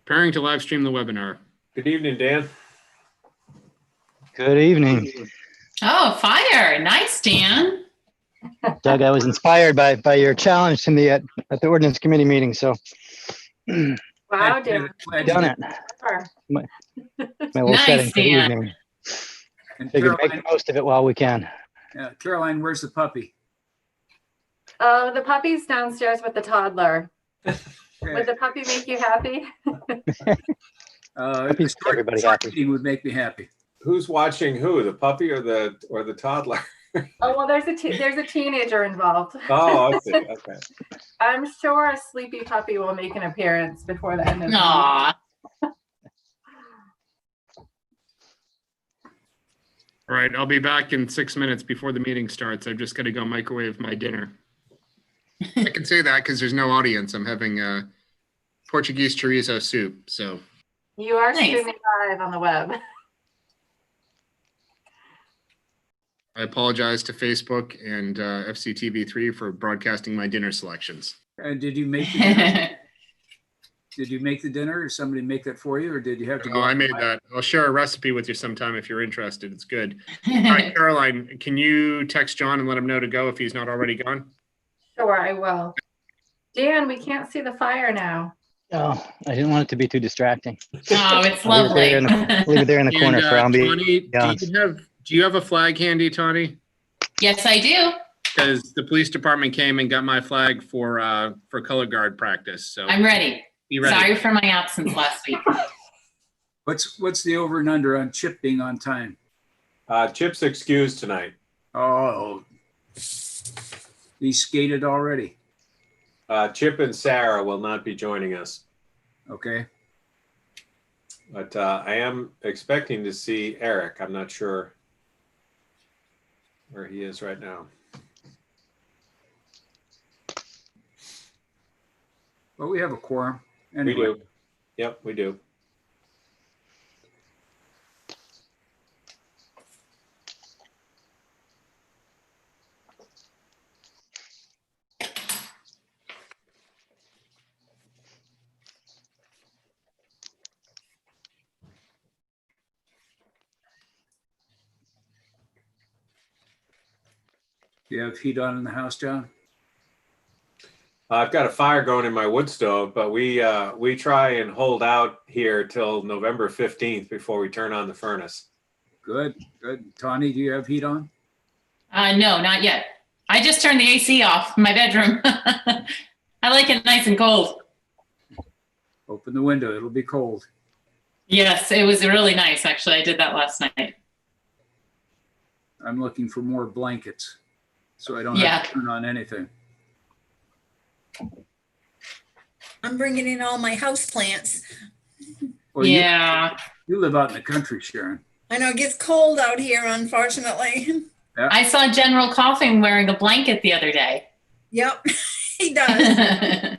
Preparing to live stream the webinar. Good evening, Dan. Good evening. Oh, fire. Nice, Dan. Doug, I was inspired by your challenge to me at the ordinance committee meeting, so Wow, Dan. done it. My little Nice, setting for the Dan. evening. And Figured make Caroline, the most of it while we can. Caroline, where's the puppy? Oh, the puppy's downstairs with the toddler. Would the puppy make you happy? Puppies make everybody short happy. meeting would make me happy. Who's watching who? The puppy or the toddler? Oh, well, there's a teenager involved. Oh, I see. Okay. I'm sure a sleepy puppy will make an appearance before the end of the Aw. All right, I'll be back in 6 minutes before the meeting starts. I've just got to go microwave my dinner. I can say that because there's no audience. I'm having Portuguese chorizo soup. So You are Nice. streaming live on the web. I apologize to Facebook and FCTV3 for broadcasting my dinner selections. Did you make the dinner? Did you make the dinner, or somebody make that for you, or did you have to go? Oh, I made that. I'll share a recipe with you sometime if you're interested. It's good. All right, Caroline, can you text John and let him know to go if he's not already gone? Sure, I will. Dan, we can't see the fire now. Oh, I didn't want it to be too distracting. Oh, it's I'll lovely. leave it there in the corner for Tawny, ambiance. do you have a flag handy, Tawny? Yes, I do. Because the police department came and got my flag for color guard practice. So I'm ready. be ready. Sorry for my absence last week. What's the over and under on Chip being on time? Chip's excused tonight. Oh, he skated already. Chip and Sarah will not be joining us, Okay. but I am expecting to see Eric. I'm not sure where he is right now. Well, we have a quorum. Anyway. We do. Yep, we do. Do you have heat on in the house, John? I've got a fire going in my wood stove, but we try and hold out here till November 15th before we turn on the furnace. Good, good. Tawny, do you have heat on? No, not yet. I just turned the AC off in my bedroom. I like it nice and cold. Open the window. It'll be cold. Yes, it was really nice. Actually, I did that last night. I'm looking for more blankets, so I don't Yeah. have to turn on anything. I'm bringing in all my house plants. Well, Yeah. You live out in the country, Sharon. I know it gets cold out here, unfortunately. I saw General Coughing wearing a blanket the other day. Yep, he does.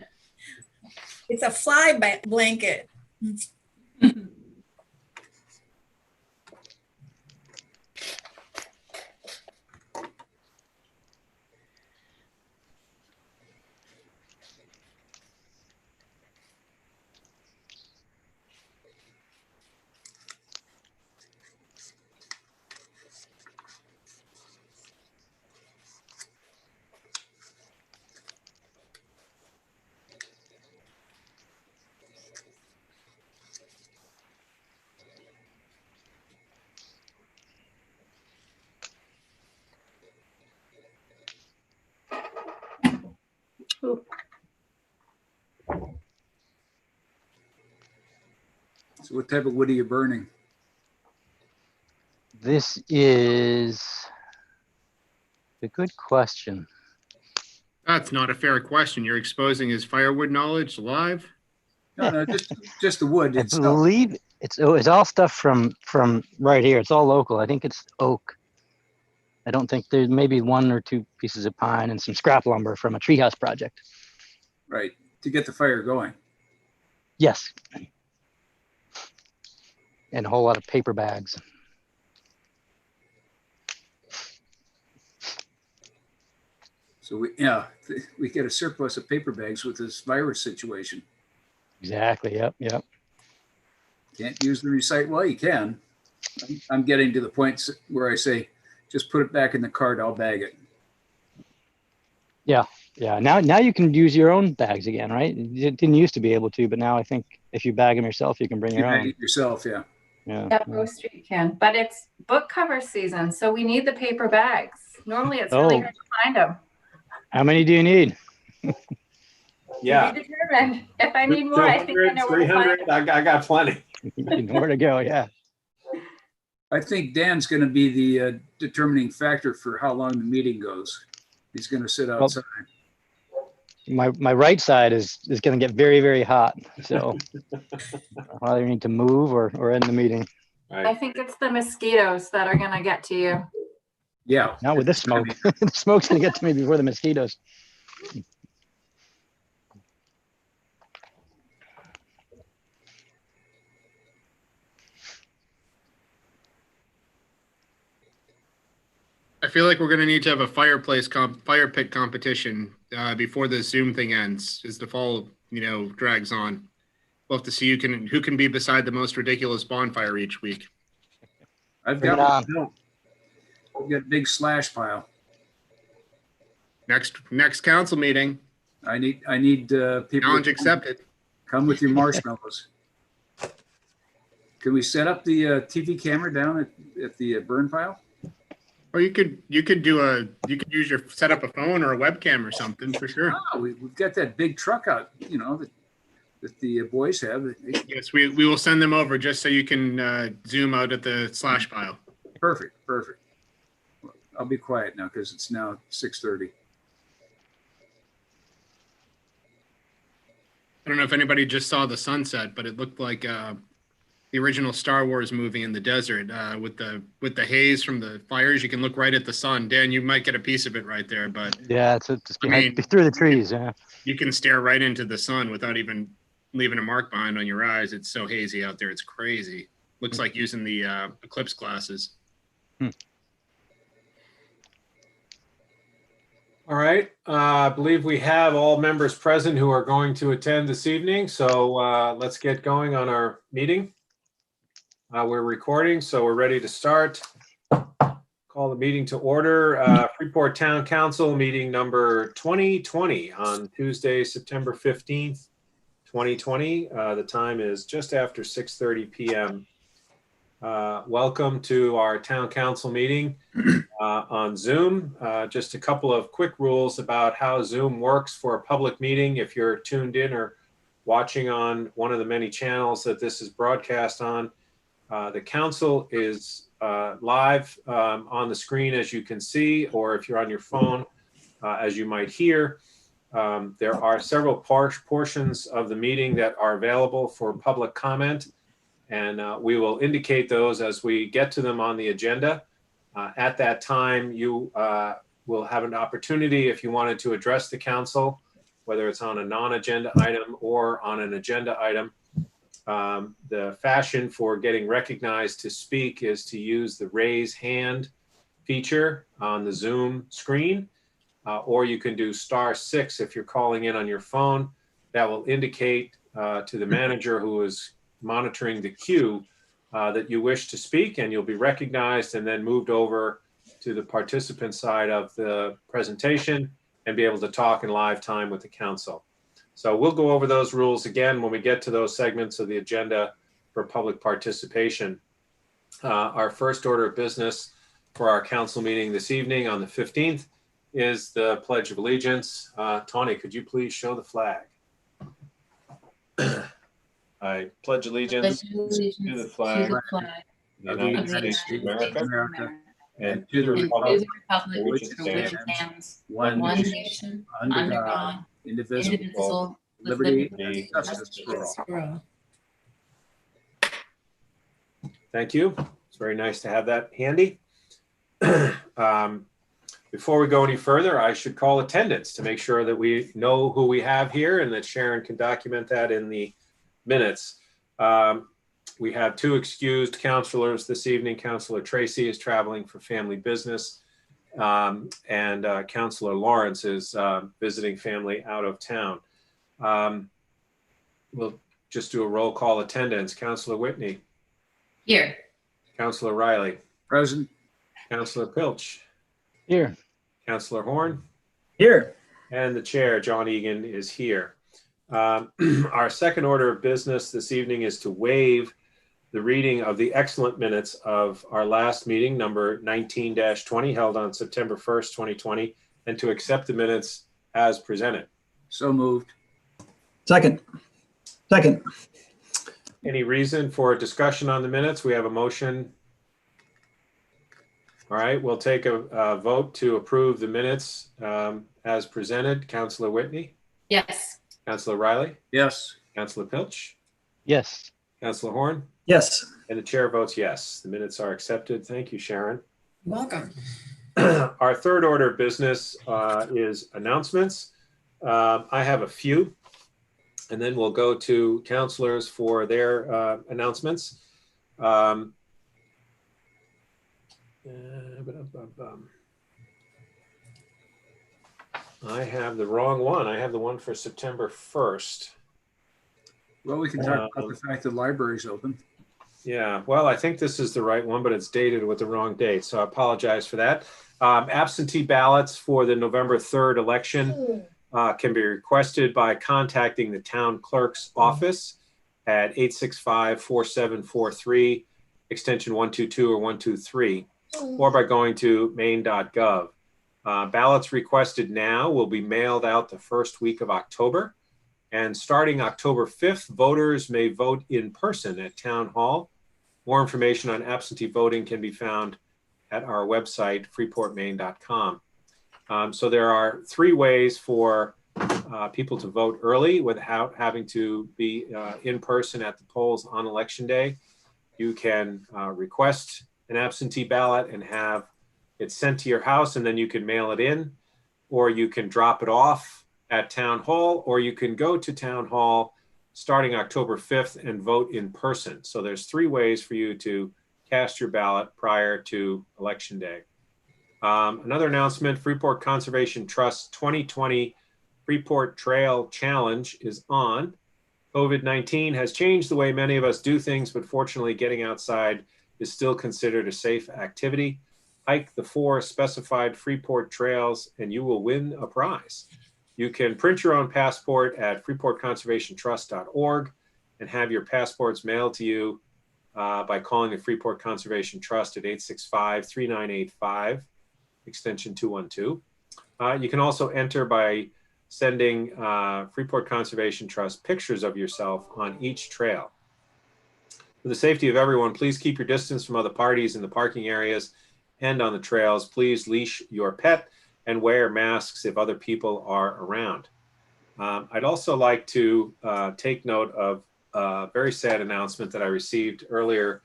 It's a fly blanket. So what type of wood are you burning? This is a good question. That's not a fair question. You're exposing his firewood knowledge live. No, just the wood I itself. believe it's all stuff from right here. It's all local. I think it's oak. I don't think there's maybe one or two pieces of pine and some scrap lumber from a treehouse project. Right, to get the fire going. Yes. And a whole lot of paper bags. So we get a surplus of paper bags with this virus situation. Exactly. Yep. Can't use the recycle. Well, you can. I'm getting to the point where I say, just put it back in the cart. I'll bag it. Yeah. Now you can use your own bags again, right? You didn't used to be able to, but now I think if you bag them yourself, you can bring You your bag own. it yourself, yeah. Yeah. Yeah, most street can, but it's book cover season, so we need the paper bags. Normally it's really Oh. hard to find them. How many do you need? Yeah. To be determined. If I need more, I think I 200, know where to find 300, them. I got plenty. You know where to go. Yeah. I think Dan's going to be the determining factor for how long the meeting goes. He's going to sit outside. My right side is going to get very, very hot. So I'll either need to move or end the meeting. Right. I think it's the mosquitoes that are gonna get to you. Yeah. Not with this smoke. The smoke's going to get to me before the mosquitoes. I feel like we're gonna need to have a fire pit competition before the Zoom thing ends, as the fall, drags on. We'll have to see who can be beside the most ridiculous bonfire each week. I've Bring got it one. I've got a big slash pile. Next council meeting, I need people. challenge accepted. Come with your marshmallows. Can we set up the TV camera down at the burn pile? Or you could set up a phone or a webcam or something for sure. Oh, we've got that big truck out, that the boys have. Yes, we will send them over just so you can zoom out at the slash pile. Perfect. I'll be quiet now because it's now 6:30. I don't know if anybody just saw the sunset, but it looked like the original Star Wars movie in the desert with the haze from the fires. You can look right at the sun. Dan, you might get a piece of it right there, but Yeah, it's through the trees. Yeah. you can stare right into the sun without even leaving a mark behind on your eyes. It's so hazy out there. It's crazy. Looks like using the eclipse glasses. All right. I believe we have all members present who are going to attend this evening. So let's get going on our meeting. We're recording, so we're ready to start. Call the meeting to order. Freeport Town Council meeting number 2020 on Tuesday, September 15th, 2020. The time is just after 6:30 p.m. Welcome to our town council meeting on Zoom. Just a couple of quick rules about how Zoom works for a public meeting. If you're tuned in or watching on one of the many channels that this is broadcast on, the council is live on the screen, as you can see, or if you're on your phone, as you might hear. There are several portions of the meeting that are available for public comment, and we will indicate those as we get to them on the agenda. At that time, you will have an opportunity, if you wanted to address the council, whether it's on a non-agenda item or on an agenda item. The fashion for getting recognized to speak is to use the raise hand feature on the Zoom screen, or you can do *6 if you're calling in on your phone. That will indicate to the manager who is monitoring the queue that you wish to speak, and you'll be recognized and then moved over to the participant side of the presentation and be able to talk in live time with the council. So we'll go over those rules again when we get to those segments of the agenda for public participation. Our first order of business for our council meeting this evening on the 15th is the Pledge of Allegiance. Tawny, could you please show the flag? I pledge allegiance to the flag of the United States of America and to the republic for which it stands, one nation, under God, indivisible, with liberty liberty and justice for all. Thank you. It's very nice to have that handy. Before we go any further, I should call attendance to make sure that we know who we have here and that Sharon can document that in the minutes. We have 2 excused counselors this evening. Counselor Tracy is traveling for family business, and Counselor Lawrence is visiting family out of town. We'll just do a roll call attendance. Counselor Whitney, Here. Counselor Riley, Present. Counselor Pilch, Here. Counselor Horn, Here. and the chair, John Egan, is here. Our second order of business this evening is to waive the reading of the excellent minutes of our last meeting, number 19-20, held on September 1st, 2020, and to accept the minutes as presented. So moved. Second. Second. Any reason for discussion on the minutes? We have a motion. All right, we'll take a vote to approve the minutes as presented. Counselor Whitney, Yes. Counselor Riley, Yes. Counselor Pilch, Yes. Counselor Horn, Yes. and the chair votes yes. The minutes are accepted. Thank you, Sharon. Welcome. Our third order of business is announcements. I have a few, and then we'll go to counselors for their announcements. I have the wrong one. I have the one for September 1st. Well, we can talk about the fact the library's open. Yeah, well, I think this is the right one, but it's dated with the wrong date, so I apologize for that. Absentee ballots for the November 3rd election can be requested by contacting the town clerk's office at 865-4743, extension 122 or 123, or by going to maine.gov. Ballots requested now will be mailed out the first week of October. And starting October 5th, voters may vote in person at Town Hall. More information on absentee voting can be found at our website, freeportmaine.com. So there are three ways for people to vote early without having to be in person at the polls on Election Day. You can request an absentee ballot and have it sent to your house, and then you can mail it in, or you can drop it off at Town Hall, or you can go to Town Hall starting October 5th and vote in person. So there's three ways for you to cast your ballot prior to Election Day. Another announcement, Freeport Conservation Trust 2020 Freeport Trail Challenge is on. COVID-19 has changed the way many of us do things, but fortunately getting outside is still considered a safe activity. Hike the 4 specified Freeport trails and you will win a prize. You can print your own passport at freeportconservationtrust.org and have your passports mailed to you by calling the Freeport Conservation Trust at 865-3985, extension 212. You can also enter by sending Freeport Conservation Trust pictures of yourself on each trail. For the safety of everyone, please keep your distance from other parties in the parking areas and on the trails. Please leash your pet and wear masks if other people are around. I'd also like to take note of a very sad announcement that I received earlier,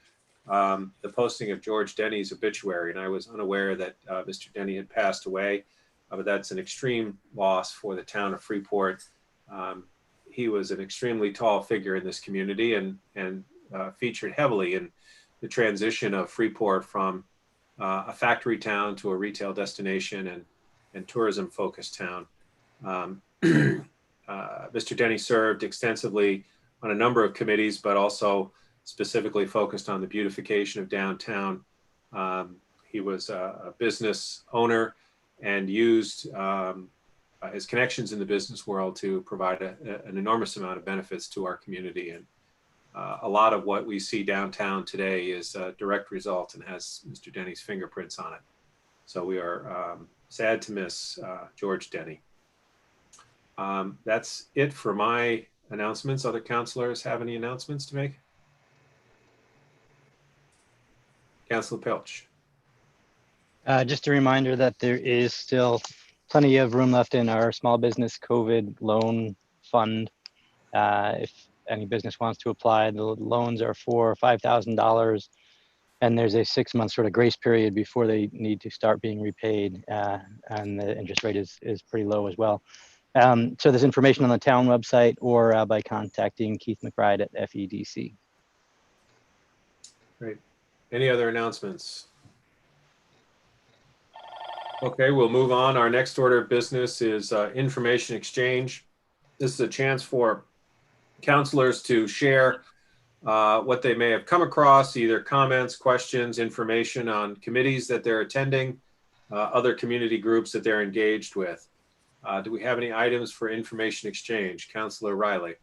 the posting of George Denny's obituary, and I was unaware that Mr. Denny had passed away, but that's an extreme loss for the town of Freeport. He was an extremely tall figure in this community and featured heavily in the transition of Freeport from a factory town to a retail destination and tourism focused town. Mr. Denny served extensively on a number of committees, but also specifically focused on the beautification of downtown. He was a business owner and used his connections in the business world to provide an enormous amount of benefits to our community. And a lot of what we see downtown today is a direct result and has Mr. Denny's fingerprints on it. So we are sad to miss George Denny. That's it for my announcements. Other counselors have any announcements to make? Councilor Pilch. Just a reminder that there is still plenty of room left in our small business COVID loan fund. If any business wants to apply, the loans are for $5,000, and there's a 6-month sort of grace period before they need to start being repaid, and the interest rate is pretty low as well. So there's information on the town website or by contacting Keith McBride at FEDC. Great. Any other announcements? Okay, we'll move on. Our next order of business is information exchange. This is a chance for counselors to share what they may have come across, either comments, questions, information on committees that they're attending, other community groups that they're engaged with. Do we have any items for information exchange? Councilor Riley.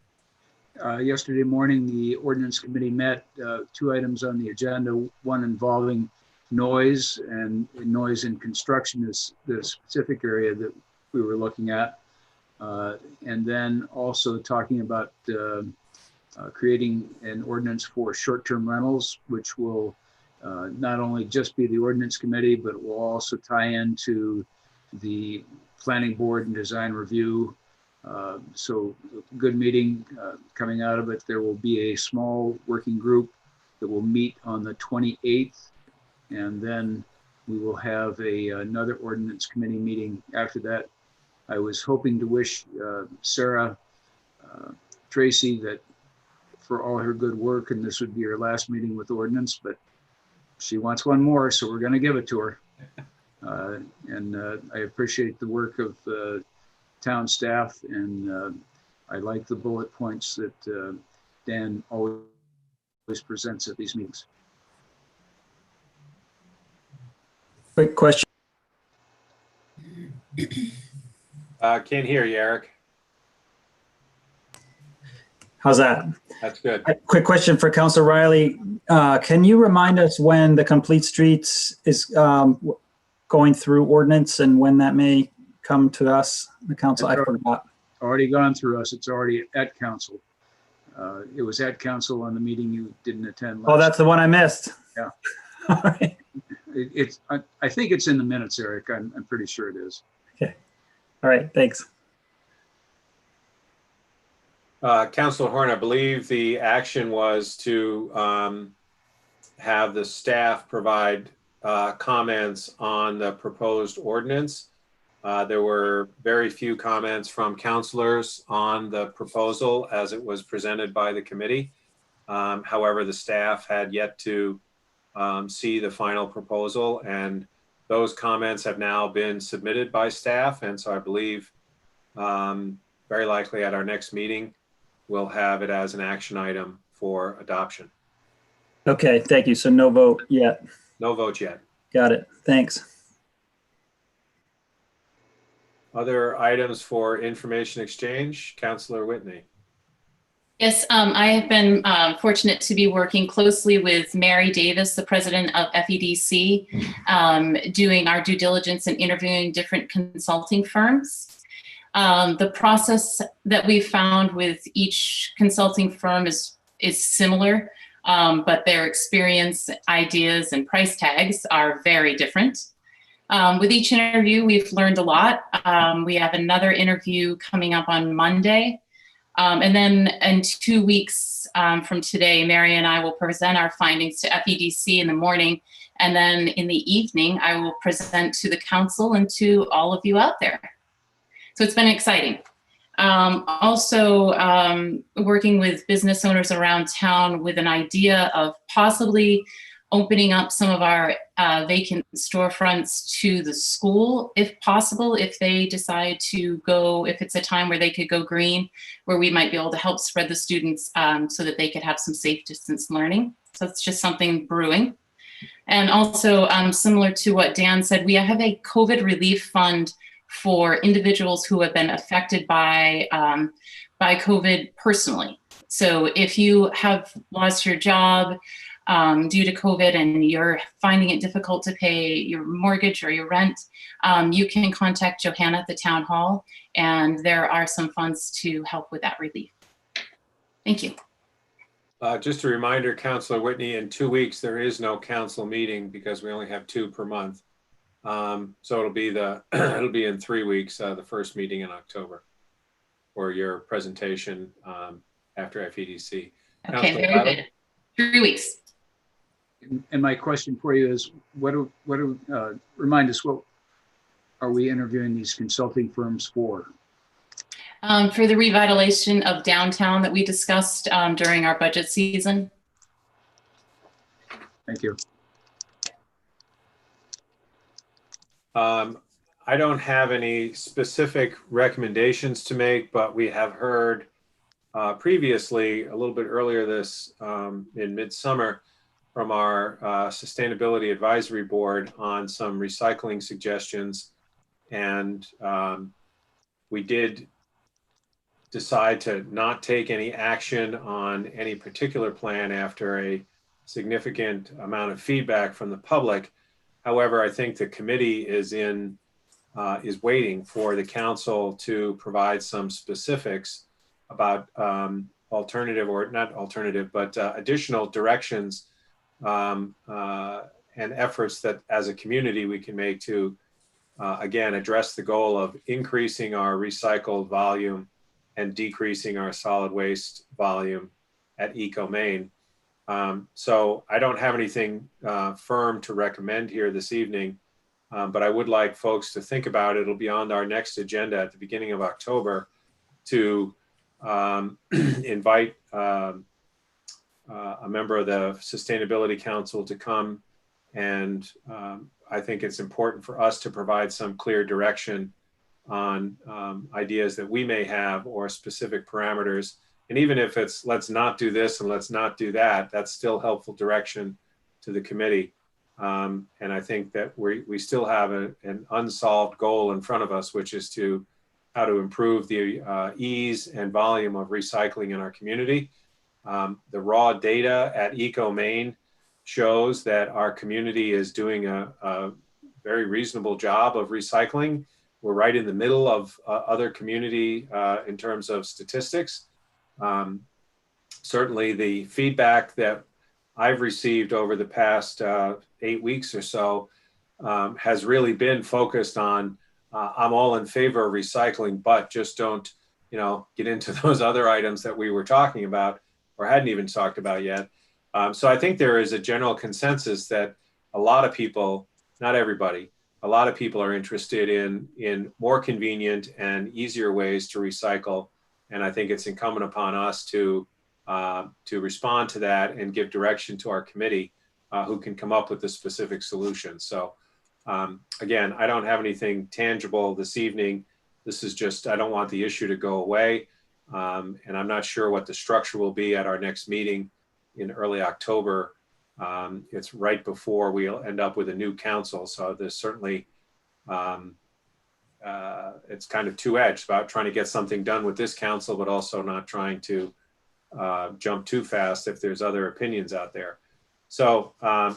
Yesterday morning, the ordinance committee met, 2 items on the agenda, one involving noise, and noise in construction is the specific area that we were looking at. And then also talking about creating an ordinance for short-term rentals, which will not only just be the ordinance committee, but it will also tie into the planning board and design review. So good meeting coming out of it. There will be a small working group that will meet on the 28th. And then we will have another ordinance committee meeting after that. I was hoping to wish Sarah Tracy that for all her good work, and this would be her last meeting with ordinance, but she wants one more, so we're going to give it to her. I appreciate the work of town staff, and I like the bullet points that Dan always presents at these meetings. Quick question. Can't hear you, Eric. How's that? That's good. Quick question for Councilor Riley. Can you remind us when the Complete Streets is going through ordinance and when that may come to us, the council? I forgot. Already gone through us. It's already at council. It was at council on the meeting you didn't attend. Oh, that's the one I missed. Yeah. All right. I think it's in the minutes, Eric. I'm pretty sure it is. Okay. All right. Thanks. Councilor Horn, I believe the action was to have the staff provide comments on the proposed ordinance. There were very few comments from councilors on the proposal as it was presented by the committee. However, the staff had yet to see the final proposal, and those comments have now been submitted by staff. And so I believe very likely at our next meeting, we'll have it as an action item for adoption. Okay. Thank you. So no vote yet. No vote yet. Got it. Thanks. Other items for information exchange, Councilor Whitney. Yes, I have been fortunate to be working closely with Mary Davis, the president of FEDC, doing our due diligence and interviewing different consulting firms. The process that we've found with each consulting firm is similar, but their experience, ideas, and price tags are very different. With each interview, we've learned a lot. We have another interview coming up on Monday. And then in 2 weeks from today, Mary and I will present our findings to FEDC in the morning. And then in the evening, I will present to the council and to all of you out there. So it's been exciting. Also working with business owners around town with an idea of possibly opening up some of our vacant storefronts to the school, if possible, if they decide to go, if it's a time where they could go green, where we might be able to help spread the students so that they could have some safe distance learning. So it's just something brewing. And also similar to what Dan said, we have a COVID relief fund for individuals who have been affected by COVID personally. So if you have lost your job, due to COVID and you're finding it difficult to pay your mortgage or your rent, you can contact Johanna at the town hall, and there are some funds to help with that relief. Thank you. Just a reminder, Councilor Whitney, in 2 weeks, there is no council meeting because we only have 2 per month. So it'll be it'll be in 3 weeks, the first meeting in October, for your presentation after FEDC. Okay, Councilor very Riley? good. 3 weeks. And my question for you is, remind us, what are we interviewing these consulting firms for? For the revitalization of downtown that we discussed during our budget season. Thank you. I don't have any specific recommendations to make, but we have heard previously, a little bit earlier this in midsummer, from our Sustainability Advisory Board on some recycling suggestions. And we did decide to not take any action on any particular plan after a significant amount of feedback from the public. However, I think the committee is waiting for the council to provide some specifics about alternative, or not alternative, but additional directions and efforts that as a community we can make to, again, address the goal of increasing our recycled volume and decreasing our solid waste volume at Eco Maine. So I don't have anything firm to recommend here this evening, but I would like folks to think about it. It'll be on our next agenda at the beginning of October to invite a member of the Sustainability Council to come. And I think it's important for us to provide some clear direction on ideas that we may have or specific parameters. And even if it's let's not do this and let's not do that, that's still helpful direction to the committee. And I think that we still have an unsolved goal in front of us, which is how to improve the ease and volume of recycling in our community. The raw data at Eco Maine shows that our community is doing a very reasonable job of recycling. We're right in the middle of other community in terms of statistics. Certainly the feedback that I've received over the past 8 weeks or so has really been focused on, I'm all in favor of recycling, but just don't, get into those other items that we were talking about or hadn't even talked about yet. So I think there is a general consensus that a lot of people, not everybody, a lot of people are interested in more convenient and easier ways to recycle. And I think it's incumbent upon us to respond to that and give direction to our committee who can come up with the specific solutions. So again, I don't have anything tangible this evening. This is just, I don't want the issue to go away. And I'm not sure what the structure will be at our next meeting in early October. It's right before we'll end up with a new council. So there's certainly, it's kind of two-edged about trying to get something done with this council, but also not trying to jump too fast if there's other opinions out there. So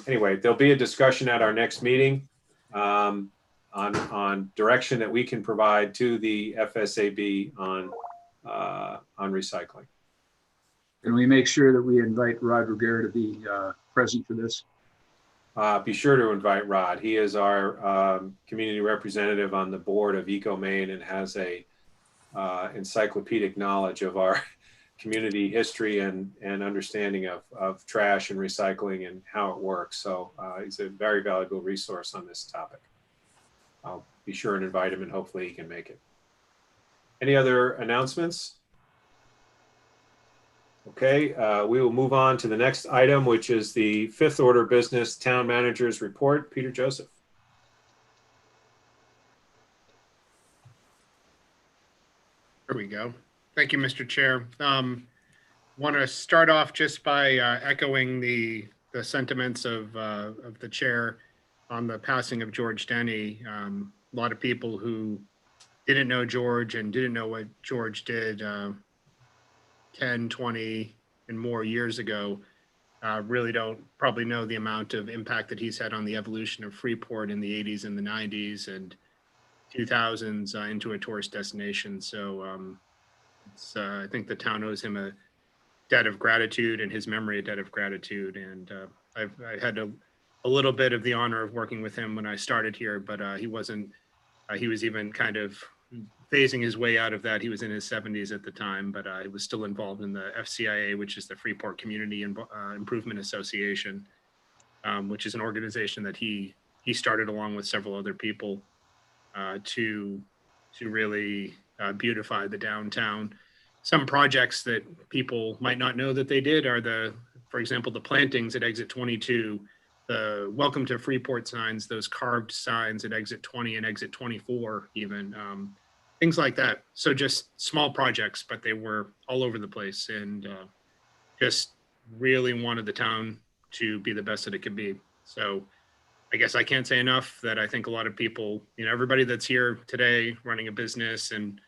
anyway, there'll be a discussion at our next meeting on direction that we can provide to the FSAB on recycling. Can we make sure that we invite Rod Ruggiero to be present for this? Be sure to invite Rod. He is our community representative on the board of Eco Maine and has a encyclopedic knowledge of our community history and understanding of trash and recycling and how it works. So he's a very valuable resource on this topic. I'll be sure and invite him and hopefully he can make it. Any other announcements? Okay, we will move on to the next item, which is the fifth order of business, town manager's report. Peter Joseph. There we go. Thank you, Mr. Chair. Want to start off just by echoing the sentiments of the chair on the passing of George Denny. A lot of people who didn't know George and didn't know what George did 10, 20 and more years ago really don't probably know the amount of impact that he's had on the evolution of Freeport in the 80s and the 90s and 2000s into a tourist destination. So I think the town owes him a debt of gratitude and his memory a debt of gratitude. And I had a little bit of the honor of working with him when I started here, but he wasn't, he was even kind of phasing his way out of that. He was in his 70s at the time, but he was still involved in the FCIA, which is the Freeport Community Improvement Association, which is an organization that he started along with several other people to really beautify the downtown. Some projects that people might not know that they did are for example, the plantings at exit 22, the welcome to Freeport signs, those carved signs at exit 20 and exit 24 even. things like that. So just small projects, but they were all over the place, and just really wanted the town to be the best that it could be. So I guess I can't say enough that I think a lot of people, everybody that's here today running a business, and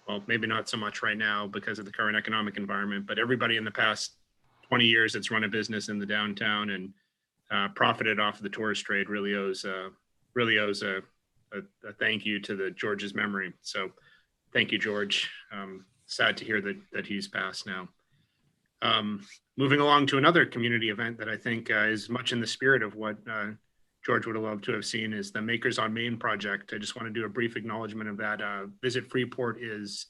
well, maybe not so much right now because of the current economic environment, but everybody in the past 20 years that's run a business in the downtown and profited off of the tourist trade really owes a thank you to the George's memory. So thank you, George. Sad to hear that he's passed now. Moving along to another community event that I think is much in the spirit of what George would have loved to have seen is the Makers on Main project. I just want to do a brief acknowledgement of that. Visit Freeport is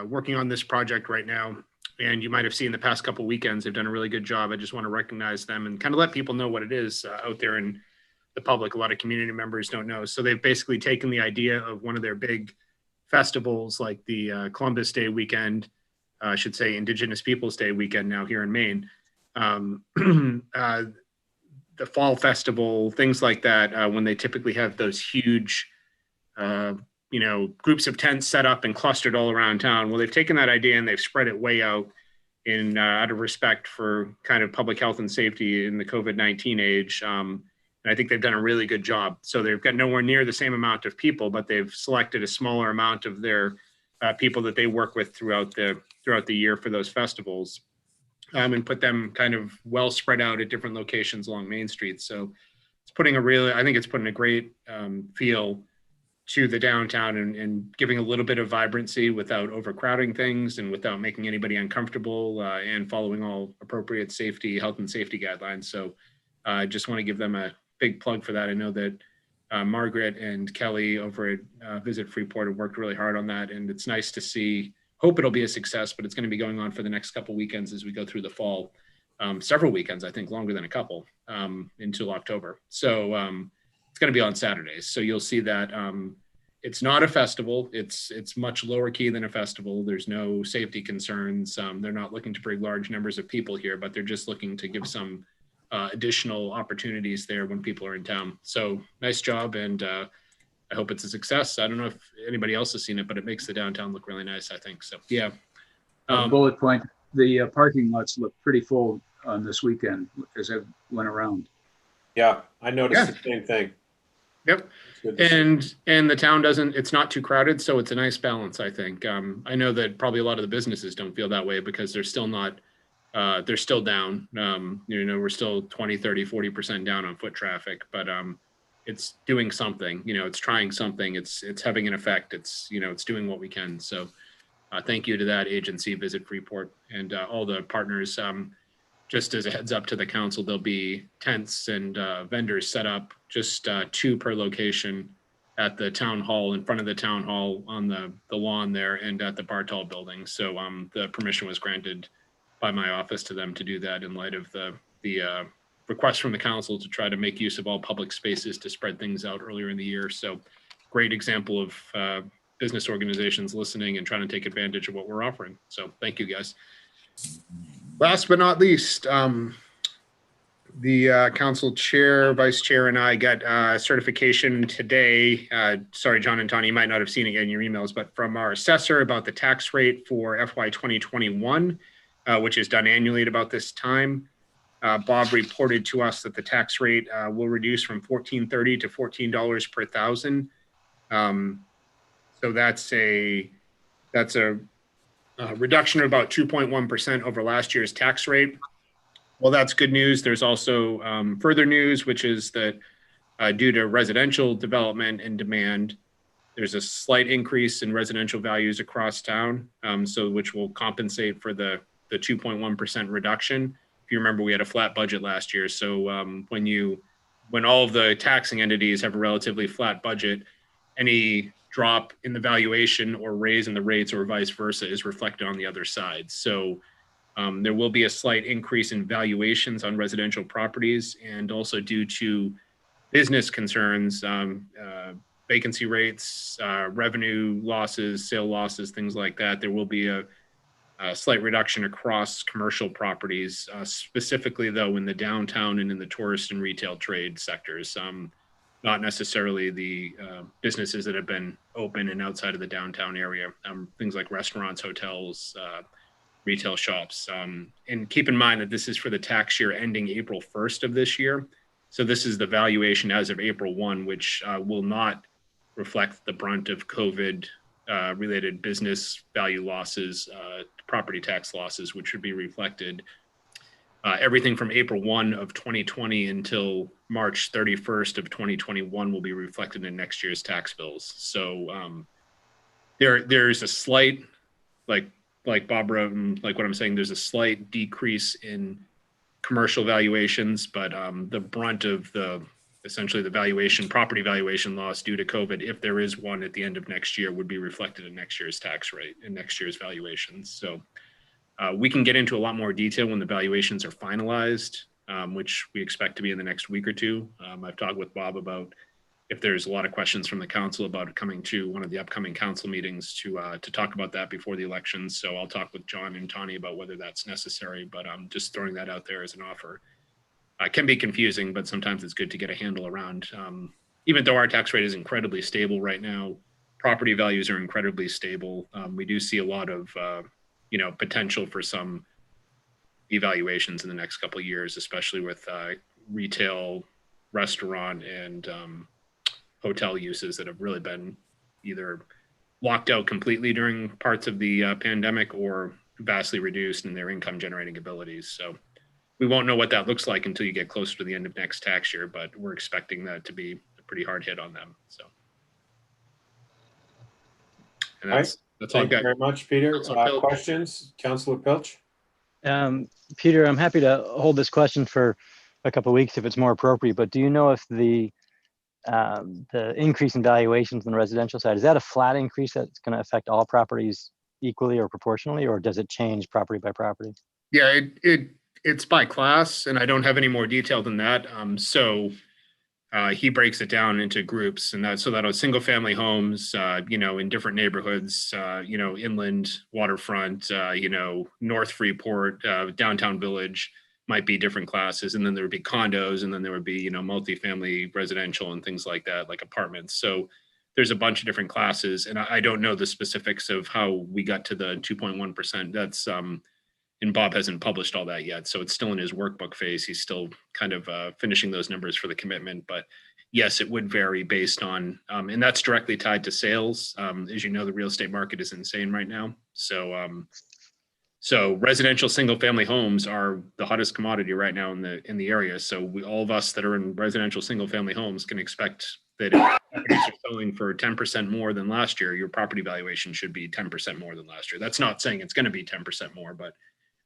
working on this project right now. And you might have seen the past couple weekends, they've done a really good job. I just want to recognize them and kind of let people know what it is out there in the public. A lot of community members don't know. So they've basically taken the idea of one of their big festivals, like the Columbus Day weekend, I should say Indigenous Peoples Day weekend now here in Maine, the fall festival, things like that, when they typically have those huge, groups of tents set up and clustered all around town. Well, they've taken that idea and they've spread it way out in out of respect for kind of public health and safety in the COVID-19 age. And I think they've done a really good job. So they've got nowhere near the same amount of people, but they've selected a smaller amount of their people that they work with throughout the year for those festivals, and put them kind of well spread out at different locations along Main Street. So it's putting I think it's putting a great feel to the downtown and giving a little bit of vibrancy without overcrowding things and without making anybody uncomfortable, and following all appropriate health and safety guidelines. So I just want to give them a big plug for that. I know that Margaret and Kelly over at Visit Freeport have worked really hard on that, and it's nice to see. Hope it'll be a success, but it's going to be going on for the next couple weekends as we go through the fall. Several weekends, I think longer than a couple, until October. So it's going to be on Saturdays. So you'll see that it's not a festival. It's much lower key than a festival. There's no safety concerns. They're not looking to bring large numbers of people here, but they're just looking to give some additional opportunities there when people are in town. So nice job, and I hope it's a success. I don't know if anybody else has seen it, but it makes the downtown look really nice, I think. So, yeah. Bullet point, the parking lots look pretty full on this weekend as I went around. Yeah, I noticed the same thing. Yep. And the town it's not too crowded, so it's a nice balance, I think. I know that probably a lot of the businesses don't feel that way because they're still not, they're still down. We're still 20, 30, 40% down on foot traffic, but it's doing something, it's trying something, it's having an effect, it's doing what we can. So thank you to that agency, Visit Freeport, and all the partners. Just as a heads up to the council, there'll be tents and vendors set up, just 2 per location at the town hall, in front of the town hall, on the lawn there, and at the Bartol building. So the permission was granted by my office to them to do that in light of the request from the council to try to make use of all public spaces to spread things out earlier in the year. So great example of business organizations listening and trying to take advantage of what we're offering. So thank you, guys. Last but not least, the council chair, vice chair, and I got certification today. Sorry, John and Tony, you might not have seen it in your emails, but from our assessor about the tax rate for FY 2021, which is done annually at about this time. Bob reported to us that the tax rate will reduce from $14.30 to $14 per thousand. So that's a reduction of about 2.1% over last year's tax rate. Well, that's good news. There's also further news, which is that due to residential development and demand, there's a slight increase in residential values across town, which will compensate for the 2.1% reduction. If you remember, we had a flat budget last year. So when all of the taxing entities have a relatively flat budget, any drop in the valuation or raise in the rates or vice versa is reflected on the other side. So there will be a slight increase in valuations on residential properties, and also due to business concerns, vacancy rates, revenue losses, sale losses, things like that, there will be a slight reduction across commercial properties, specifically though in the downtown and in the tourist and retail trade sectors. not necessarily the businesses that have been open and outside of the downtown area. Things like restaurants, hotels, retail shops. And keep in mind that this is for the tax year ending April 1st of this year. So this is the valuation as of April 1, which will not reflect the brunt of COVID related business value losses, property tax losses, which would be reflected. Everything from April 1 of 2020 until March 31st of 2021 will be reflected in next year's tax bills. So there's a slight, like Bob wrote, and like what I'm saying, there's a slight decrease in commercial valuations, but the brunt of essentially the valuation, property valuation loss due to COVID, if there is one at the end of next year, would be reflected in next year's tax rate and next year's valuations. So we can get into a lot more detail when the valuations are finalized, which we expect to be in the next week or two. I've talked with Bob about if there's a lot of questions from the council about coming to one of the upcoming council meetings to talk about that before the elections. So I'll talk with John and Tawny about whether that's necessary, but I'm just throwing that out there as an offer. It can be confusing, but sometimes it's good to get a handle around. Even though our tax rate is incredibly stable right now, property values are incredibly stable. We do see a lot of potential for some evaluations in the next couple of years, especially with retail, restaurant, and hotel uses that have really been either locked out completely during parts of the pandemic or vastly reduced in their income generating abilities. So we won't know what that looks like until you get closer to the end of next tax year, but we're expecting that to be a pretty hard hit on them. So and that's all I've Thank you got. very much, Peter. Councilor Pilch. Questions? Councilor Pilch? Peter, I'm happy to hold this question for a couple of weeks if it's more appropriate, but do you know if the increase in valuations on the residential side, is that a flat increase that's going to affect all properties equally or proportionally, or does it change property by property? Yeah, it's by class, and I don't have any more detail than that. So he breaks it down into groups, and that are single family homes, in different neighborhoods, inland, waterfront, North Freeport, downtown Village might be different classes, and then there would be condos, and then there would be multifamily residential and things like that, like apartments. So there's a bunch of different classes, and I don't know the specifics of how we got to the 2.1%. That's and Bob hasn't published all that yet, so it's still in his workbook phase. He's still kind of finishing those numbers for the commitment, but yes, it would vary based on, and that's directly tied to sales. As you know, the real estate market is insane right now. So residential single family homes are the hottest commodity right now in the area. So all of us that are in residential single family homes can expect that if properties are selling for 10% more than last year, your property valuation should be 10% more than last year. That's not saying it's going to be 10% more, but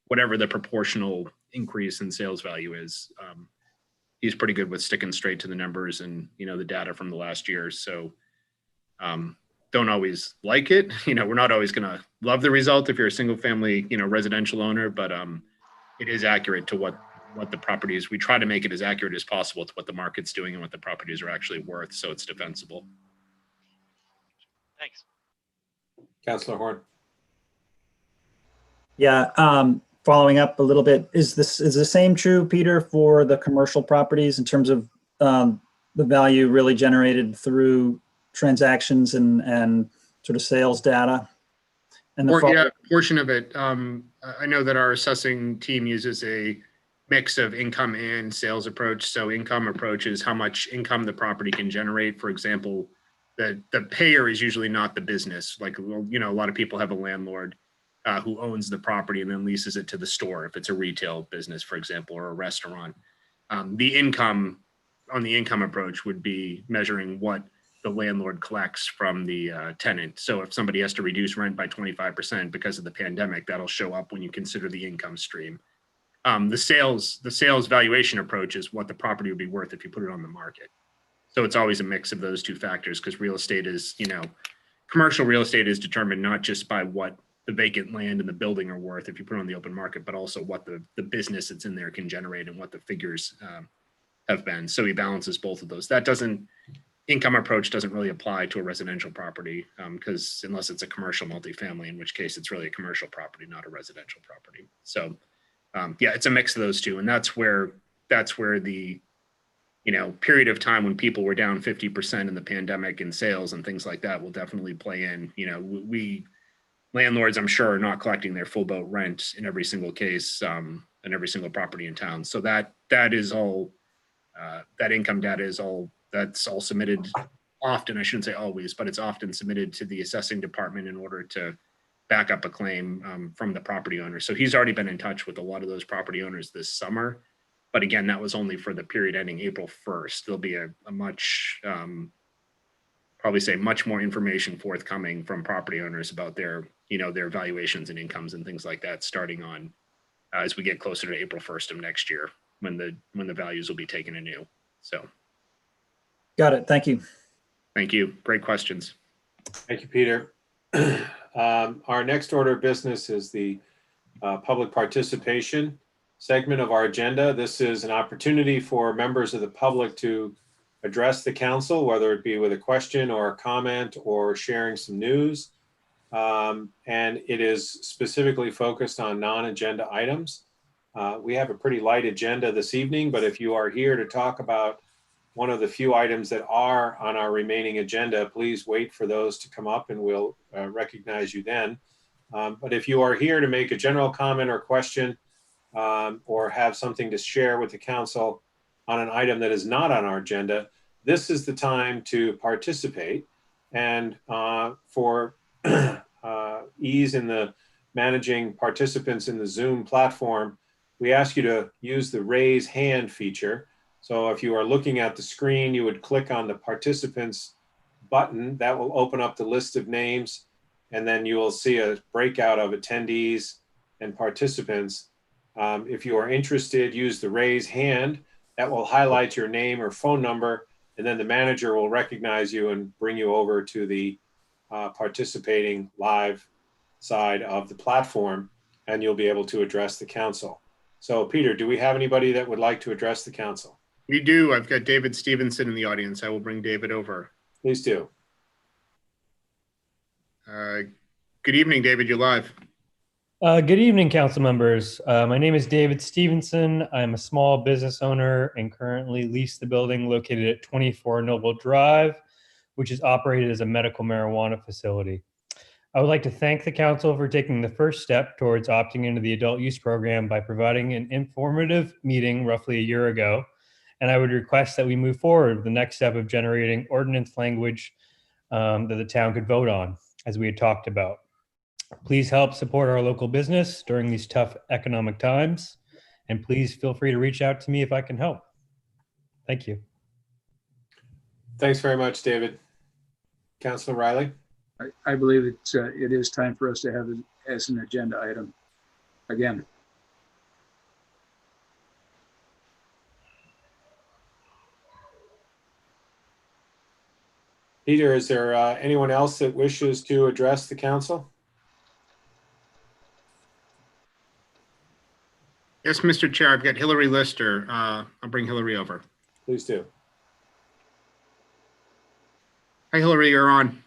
whatever the proportional increase in sales value is, he's pretty good with sticking straight to the numbers and the data from the last year. So don't always like it. We're not always going to love the result if you're a single family, residential owner, but it is accurate to what the properties, we try to make it as accurate as possible to what the market's doing and what the properties are actually worth, so it's defensible. Thanks. Councilor Horn. Yeah, following up a little bit, is the same true, Peter, for the commercial properties in terms of the value really generated through transactions and sort of sales data? And portion of it. I know that our assessing team uses a mix of income and sales approach. So income approach is how much income the property can generate. For example, the payer is usually not the business. Like, a lot of people have a landlord who owns the property and then leases it to the store if it's a retail business, for example, or a restaurant. The income on the income approach would be measuring what the landlord collects from the tenant. So if somebody has to reduce rent by 25% because of the pandemic, that'll show up when you consider the income stream. The sales valuation approach is what the property would be worth if you put it on the market. So it's always a mix of those two factors, because real estate is, commercial real estate is determined not just by what the vacant land and the building are worth if you put it on the open market, but also what the business that's in there can generate and what the figures have been. So he balances both of those. Income approach doesn't really apply to a residential property because unless it's a commercial multifamily, in which case it's really a commercial property, not a residential property. So it's a mix of those two. And that's where the, period of time when people were down 50% in the pandemic in sales and things like that will definitely play in. We landlords, I'm sure, are not collecting their full boat rent in every single case, in every single property in town. So that is all, that income data is all, that's all submitted often. I shouldn't say always, but it's often submitted to the assessing department in order to back up a claim from the property owner. So he's already been in touch with a lot of those property owners this summer. But again, that was only for the period ending April 1st. There'll be a much, probably say much more information forthcoming from property owners about their, their valuations and incomes and things like that, starting on as we get closer to April 1st of next year, when the values will be taken anew. So. Got it. Thank you. Thank you. Great questions. Thank you, Peter. Our next order of business is the public participation segment of our agenda. This is an opportunity for members of the public to address the council, whether it be with a question or a comment or sharing some news. And it is specifically focused on non-agenda items. We have a pretty light agenda this evening, but if you are here to talk about one of the few items that are on our remaining agenda, please wait for those to come up and we'll recognize you then. But if you are here to make a general comment or question or have something to share with the council on an item that is not on our agenda, this is the time to participate. And for ease in the managing participants in the Zoom platform, we ask you to use the raise hand feature. So if you are looking at the screen, you would click on the participants button. That will open up the list of names, and then you will see a breakout of attendees and participants. If you are interested, use the raise hand. That will highlight your name or phone number, and then the manager will recognize you and bring you over to the participating live side of the platform, and you'll be able to address the council. So Peter, do we have anybody that would like to address the council? We do. I've got David Stevenson in the audience. I will bring David over. Please do. Good evening, David. You're live. Good evening, council members. My name is David Stevenson. I'm a small business owner and currently lease the building located at 24 Noble Drive, which is operated as a medical marijuana facility. I would like to thank the council for taking the first step towards opting into the adult use program by providing an informative meeting roughly a year ago. And I would request that we move forward with the next step of generating ordinance language that the town could vote on, as we had talked about. Please help support our local business during these tough economic times. And please feel free to reach out to me if I can help. Thank you. Thanks very much, David. Councilor Riley? I believe it is time for us to have it as an agenda item again. Peter, is there anyone else that wishes to address the council? Yes, Mr. Chair, I've got Hillary Lister. I'll bring Hillary over. Please do. Hi, Hillary, you're on.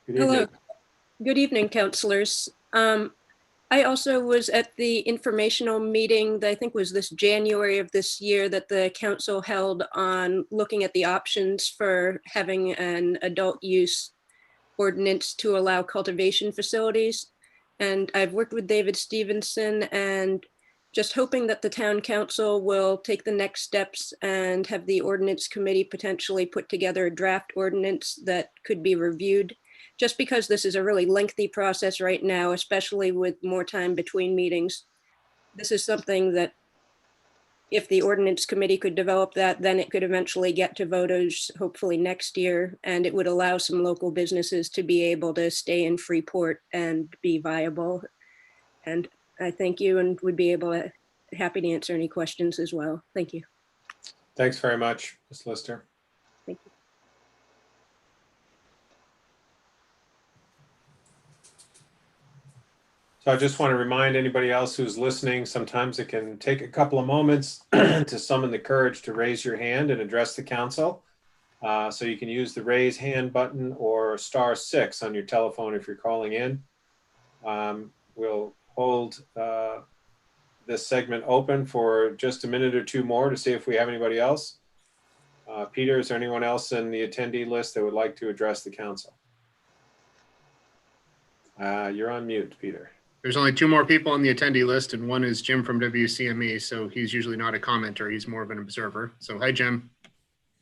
Good evening. Hello. Good evening, councilors. I also was at the informational meeting that I think was this January of this year that the council held on looking at the options for having an adult use ordinance to allow cultivation facilities. And I've worked with David Stevenson and just hoping that the town council will take the next steps and have the ordinance committee potentially put together a draft ordinance that could be reviewed. Just because this is a really lengthy process right now, especially with more time between meetings. This is something that if the ordinance committee could develop that, then it could eventually get to voters hopefully next year. And it would allow some local businesses to be able to stay in Freeport and be viable. And I thank you and would be happy to answer any questions as well. Thank you. Thanks very much, Ms. Lister. Thank you. So I just want to remind anybody else who's listening, sometimes it can take a couple of moments to summon the courage to raise your hand and address the council. So you can use the raise hand button or *6 on your telephone if you're calling in. We'll hold this segment open for just a minute or two more to see if we have anybody else. Peter, is there anyone else in the attendee list that would like to address the council? You're on mute, Peter. There's only 2 more people on the attendee list, and one is Jim from WCME, so he's usually not a commenter. He's more of an observer. So hi, Jim.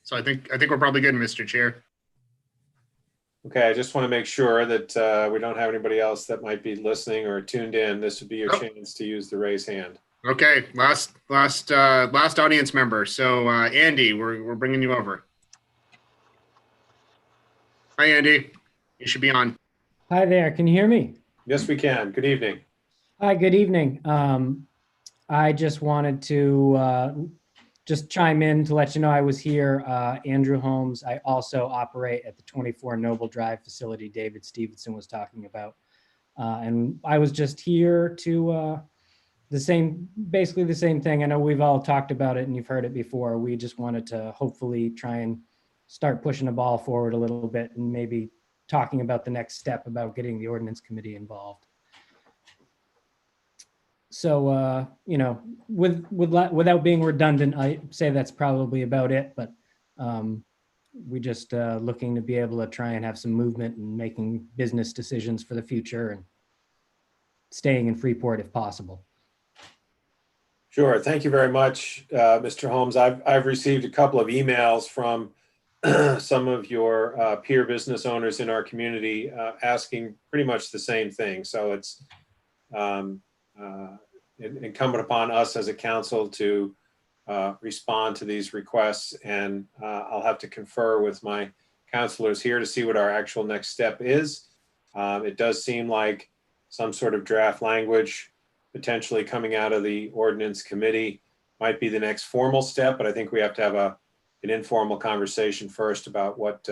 So I think we're probably good, Mr. Chair. Okay, I just want to make sure that we don't have anybody else that might be listening or tuned in. This would be your chance to use the raise hand. Okay, last audience member. So Andy, we're bringing you over. Hi, Andy. You should be on. Hi there, can you hear me? Yes, we can. Good evening. Hi, good evening. I just wanted to just chime in to let you know I was here. Andrew Holmes. I also operate at the 24 Noble Drive facility David Stevenson was talking about. And I was just here to basically the same thing. I know we've all talked about it and you've heard it before. We just wanted to hopefully try and start pushing the ball forward a little bit and maybe talking about the next step about getting the ordinance committee involved. So, you know, without being redundant, I say that's probably about it, but we just looking to be able to try and have some movement and making business decisions for the future and staying in Freeport if possible. Sure. Thank you very much, Mr. Holmes. I've received a couple of emails from some of your peer business owners in our community asking pretty much the same thing. So it's incumbent upon us as a council to respond to these requests, and I'll have to confer with my councilors here to see what our actual next step is. It does seem like some sort of draft language potentially coming out of the ordinance committee might be the next formal step, but I think we have to have an informal conversation first about what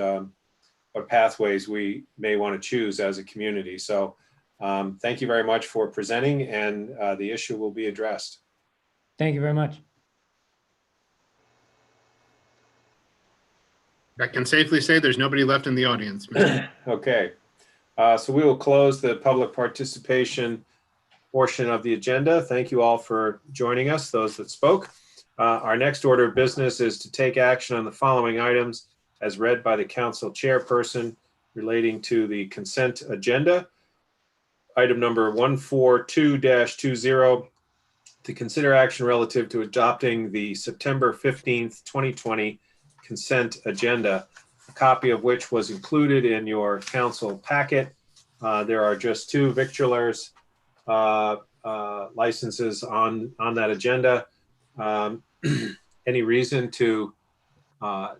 pathways we may want to choose as a community. So thank you very much for presenting, and the issue will be addressed. Thank you very much. I can safely say there's nobody left in the audience. Okay, so we will close the public participation portion of the agenda. Thank you all for joining us, those that spoke. Our next order of business is to take action on the following items as read by the council chairperson relating to the consent agenda. Item number 142-20, to consider action relative to adopting the September 15th, 2020 consent agenda, a copy of which was included in your council packet. There are just 2 victulars licenses on that agenda. Any reason to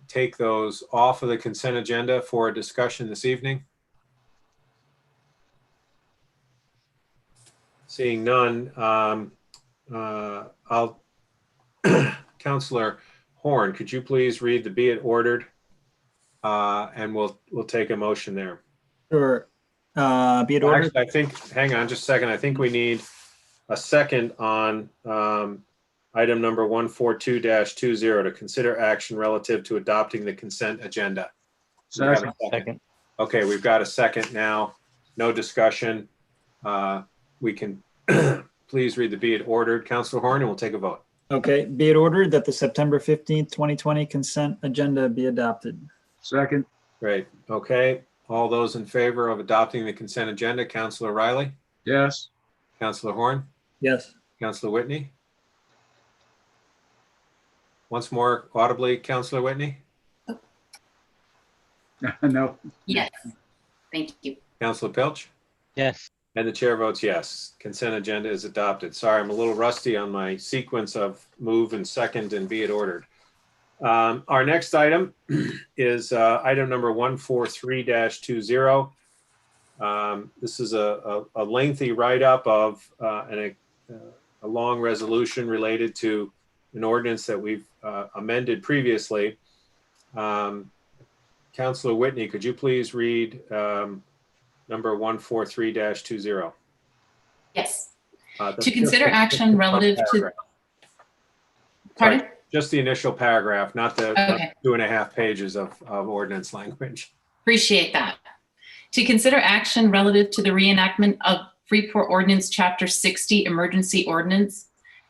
take those off of the consent agenda for a discussion this evening? Seeing none, Councilor Horn, could you please read the be it ordered? And we'll take a motion there. Sure. Be it ordered. Actually, I think, hang on just a second. I think we need a second on item number 142-20 to consider action relative to adopting the consent agenda. Second. Okay, we've got a second now. No discussion. We can please read the be it ordered, Councilor Horn, and we'll take a vote. Okay, be it ordered that the September 15th, 2020 consent agenda be adopted. Second. Great. Okay. All those in favor of adopting the consent agenda, Councilor Riley, Yes. Councilor Horn, Yes. Councilor Whitney. Once more audibly, Councilor Whitney, No. Yes. Thank you. Councilor Pilch, Yes. and the chair votes yes. Consent agenda is adopted. Sorry, I'm a little rusty on my sequence of move and second and be it ordered. Our next item is item number 143-20. This is a lengthy write-up of a long resolution related to an ordinance that we've amended previously. Councilor Whitney, could you please read number 143-20? Yes. To consider action relative to, pardon? Just the initial paragraph, not the Okay. 2.5 pages of ordinance language. Appreciate that. To consider action relative to the reenactment of Freeport Ordinance Chapter 60 Emergency Ordinance,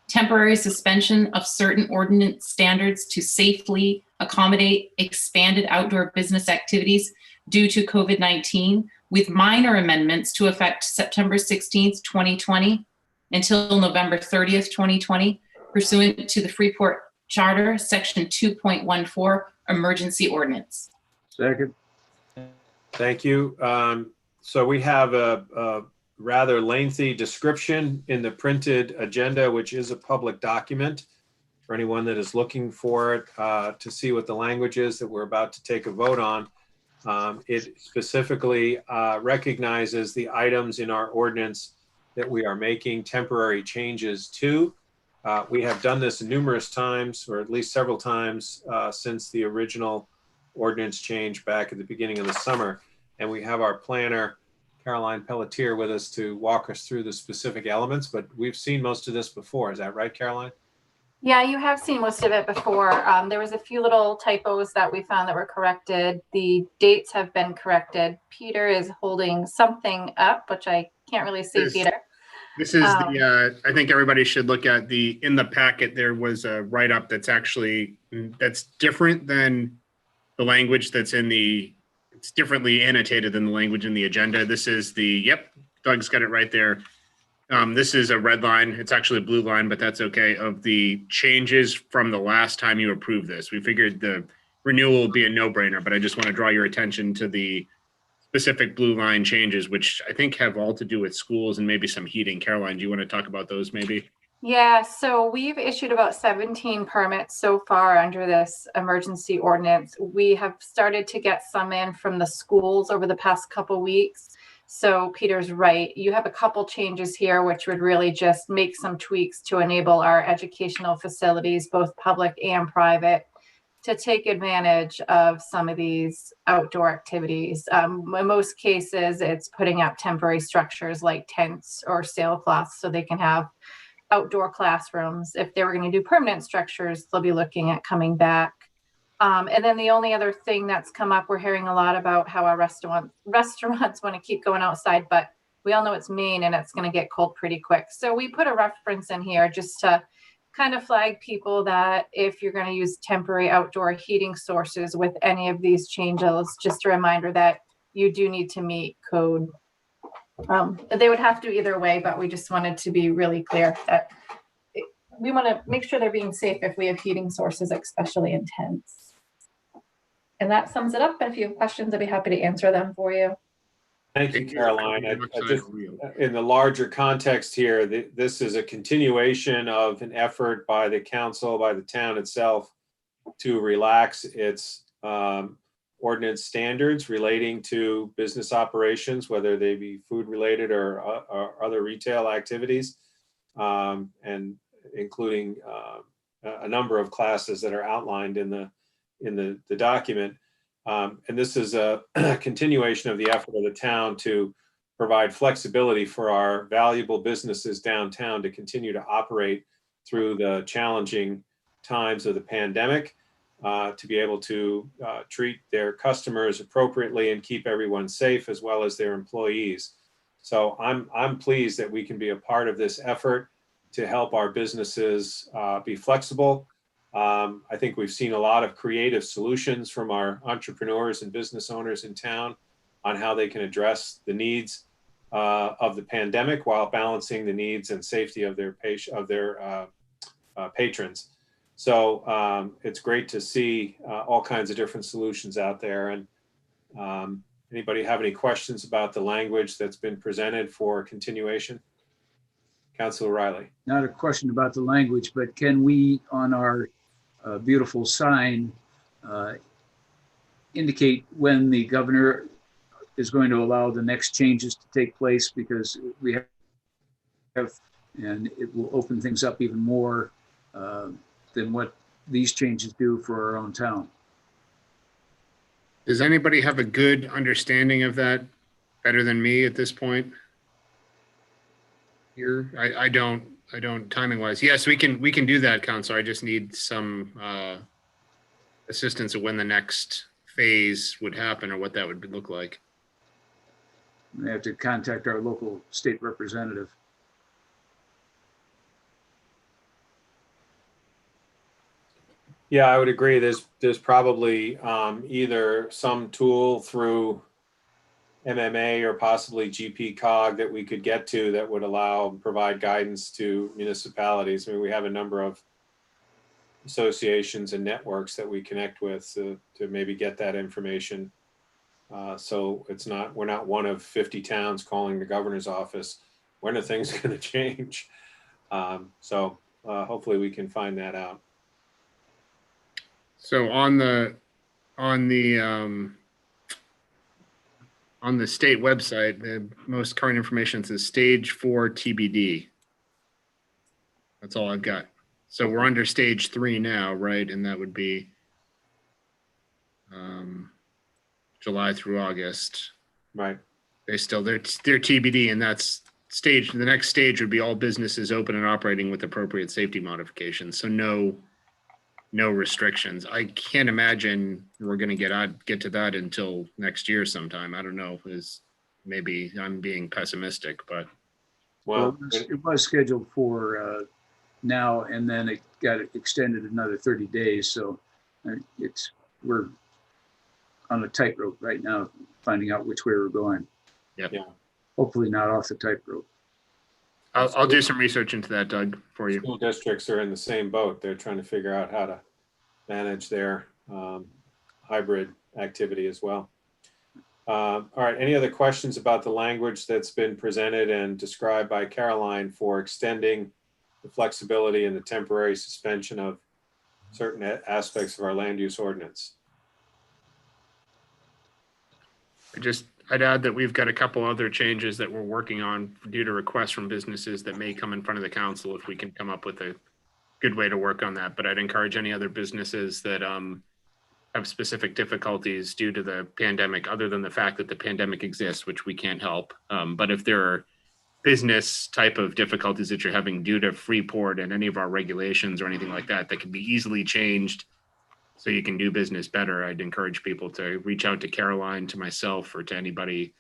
temporary suspension of certain ordinance standards to safely accommodate expanded outdoor business activities due to COVID-19, with minor amendments to affect September 16th, 2020 until November 30th, 2020, pursuant to the Freeport Charter, Section 2.14, Emergency Ordinance. Second. Thank you. So we have a rather lengthy description in the printed agenda, which is a public document for anyone that is looking for it to see what the language is that we're about to take a vote on. It specifically recognizes the items in our ordinance that we are making temporary changes to. We have done this numerous times, or at least several times, since the original ordinance change back at the beginning of the summer. And we have our planner, Caroline Pelletier, with us to walk us through the specific elements, but we've seen most of this before. Is that right, Caroline? Yeah, you have seen most of it before. There was a few little typos that we found that were corrected. The dates have been corrected. Peter is holding something up, which I can't really see, Peter. This is the, I think everybody should look at in the packet, there was a write-up that's different than the language that's it's differently annotated than the language in the agenda. This is yep, Doug's got it right there. This is a red line. It's actually a blue line, but that's okay, of the changes from the last time you approved this. We figured the renewal would be a no-brainer, but I just want to draw your attention to the specific blue line changes, which I think have all to do with schools and maybe some heating. Caroline, do you want to talk about those maybe? Yeah, so we've issued about 17 permits so far under this emergency ordinance. We have started to get some in from the schools over the past couple weeks. So Peter's right. You have a couple changes here, which would really just make some tweaks to enable our educational facilities, both public and private, to take advantage of some of these outdoor activities. In most cases, it's putting up temporary structures like tents or sailcloths so they can have outdoor classrooms. If they were going to do permanent structures, they'll be looking at coming back. And then the only other thing that's come up, we're hearing a lot about how our restaurants want to keep going outside, but we all know it's Maine and it's going to get cold pretty quick. So we put a reference in here just to kind of flag people that if you're going to use temporary outdoor heating sources with any of these changes, just a reminder that you do need to meet code. They would have to either way, but we just wanted to be really clear that we want to make sure they're being safe if we have heating sources, especially in tents. And that sums it up. But if you have questions, I'd be happy to answer them for you. Thank you, Caroline. I just, in the larger context here, this is a continuation of an effort by the council, by the town itself, to relax its ordinance standards relating to business operations, whether they be food related or other retail activities, and including a number of classes that are outlined in the document. And this is a continuation of the effort of the town to provide flexibility for our valuable businesses downtown to continue to operate through the challenging times of the pandemic, to be able to treat their customers appropriately and keep everyone safe, as well as their employees. So I'm pleased that we can be a part of this effort to help our businesses be flexible. I think we've seen a lot of creative solutions from our entrepreneurs and business owners in town on how they can address the needs of the pandemic while balancing the needs and safety of their patrons. So it's great to see all kinds of different solutions out there. And anybody have any questions about the language that's been presented for continuation? Councilor Riley. Not a question about the language, but can we, on our beautiful sign, indicate when the governor is going to allow the next changes to take place? Because we have, and it will open things up even more than what these changes do for our own town. Does anybody have a good understanding of that better than me at this point? Here, I don't timing wise. Yes, we can do that, Counselor. I just need some assistance of when the next phase would happen or what that would look like. We have to contact our local state representative. Yeah, I would agree. There's probably either some tool through MMA or possibly GP cog that we could get to that would provide guidance to municipalities. I mean, we have a number of associations and networks that we connect with to maybe get that information. So we're not one of 50 towns calling the governor's office. When are things going to change? So hopefully we can find that out. So on the state website, the most current information says stage 4 TBD. That's all I've got. So we're under stage 3 now, right? And that would be July through August. Right. They're TBD, and that's stage. The next stage would be all businesses open and operating with appropriate safety modifications. So no restrictions. I can't imagine we're going to get to that until next year sometime. I don't know. Maybe I'm being pessimistic, but Well, it was scheduled for now, and then it got extended another 30 days. So we're on a tightrope right now, finding out which way we're going. Yep. Yeah. Hopefully not off the tightrope. I'll do some research into that, Doug, for you. School districts are in the same boat. They're trying to figure out how to manage their hybrid activity as well. All right, any other questions about the language that's been presented and described by Caroline for extending the flexibility and the temporary suspension of certain aspects of our land use ordinance? I'd add that we've got a couple other changes that we're working on due to requests from businesses that may come in front of the council if we can come up with a good way to work on that. But I'd encourage any other businesses that have specific difficulties due to the pandemic, other than the fact that the pandemic exists, which we can't help. But if there are business type of difficulties that you're having due to Freeport and any of our regulations or anything like that, that can be easily changed so you can do business better, I'd encourage people to reach out to Caroline, to myself, or to anybody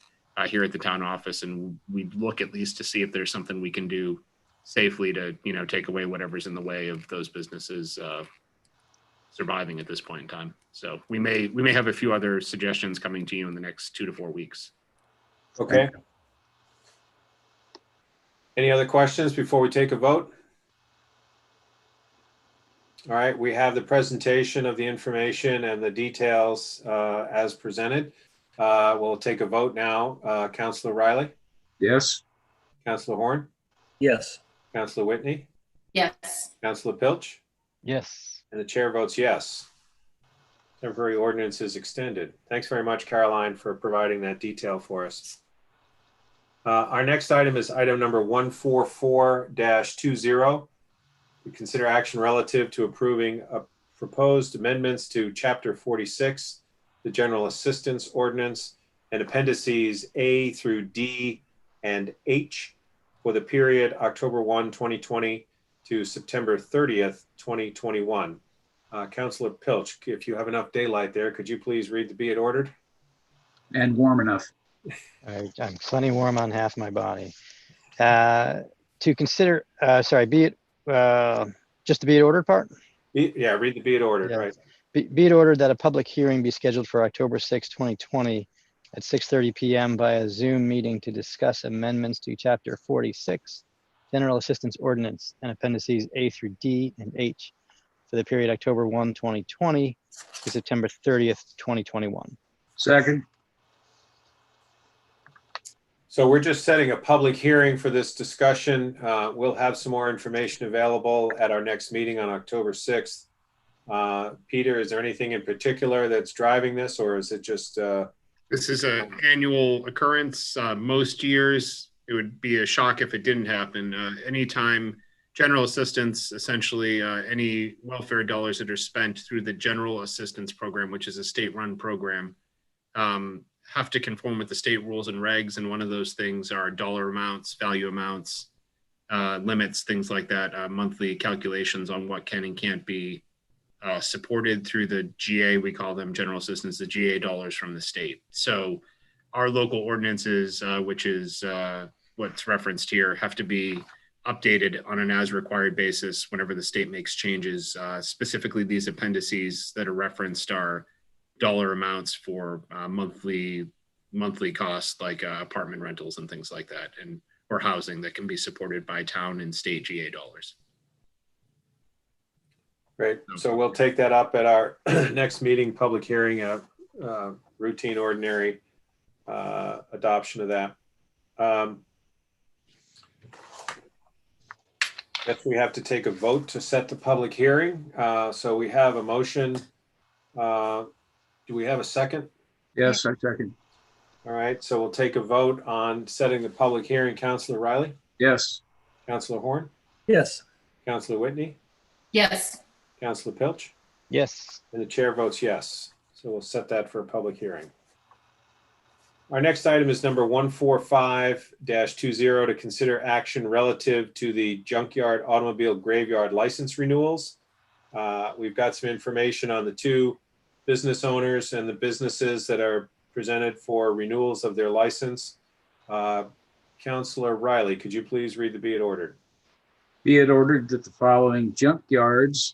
here at the town office, and we'd look at least to see if there's something we can do safely to, take away whatever's in the way of those businesses surviving at this point in time. So we may have a few other suggestions coming to you in the next 2 to 4 weeks. Okay. Any other questions before we take a vote? All right, we have the presentation of the information and the details as presented. We'll take a vote now. Councilor Riley? Yes. Councilor Horn? Yes. Councilor Whitney? Yes. Councilor Pilch? Yes. And the chair votes yes. Temporary ordinance is extended. Thanks very much, Caroline, for providing that detail for us. Our next item is item number 144-20. We consider action relative to approving proposed amendments to Chapter 46, the General Assistance Ordinance, and appendices A through D and H for the period October 1, 2020 to September 30th, 2021. Councilor Pilch, if you have enough daylight there, could you please read the be it ordered? And warm enough. I'm plenty warm on half my body. To consider, be it, just the be it ordered part? Yeah, read the be it ordered, Yeah. right. Be it ordered that a public hearing be scheduled for October 6, 2020 at 6:30 p.m. via Zoom meeting to discuss amendments to Chapter 46, General Assistance Ordinance, and appendices A through D and H for the period October 1, 2020 to September 30th, 2021. Second. So we're just setting a public hearing for this discussion. We'll have some more information available at our next meeting on October 6th. Peter, is there anything in particular that's driving this, or is it just? This is an annual occurrence. Most years, it would be a shock if it didn't happen. Anytime general assistance, essentially any welfare dollars that are spent through the General Assistance Program, which is a state-run program, have to conform with the state rules and regs. And one of those things are dollar amounts, value amounts, limits, things like that, monthly calculations on what can and can't be supported through the GA, we call them general assistance, the GA dollars from the state. So our local ordinances, which is what's referenced here, have to be updated on an as required basis whenever the state makes changes. Specifically, these appendices that are referenced are dollar amounts for monthly costs like apartment rentals and things like that, and or housing that can be supported by town and state GA dollars. Great. So we'll take that up at our next meeting, public hearing, routine ordinary adoption of that. Guess we have to take a vote to set the public hearing. So we have a motion. Do we have a second? Yes, I second. All right, so we'll take a vote on setting the public hearing. Councilor Riley? Yes. Councilor Horn? Yes. Councilor Whitney? Yes. Councilor Pilch? Yes. And the chair votes yes. So we'll set that for a public hearing. Our next item is number 145-20 to consider action relative to the junkyard automobile graveyard license renewals. We've got some information on the two business owners and the businesses that are presented for renewals of their license. Councilor Riley, could you please read the be it ordered? Be it ordered that the following junkyards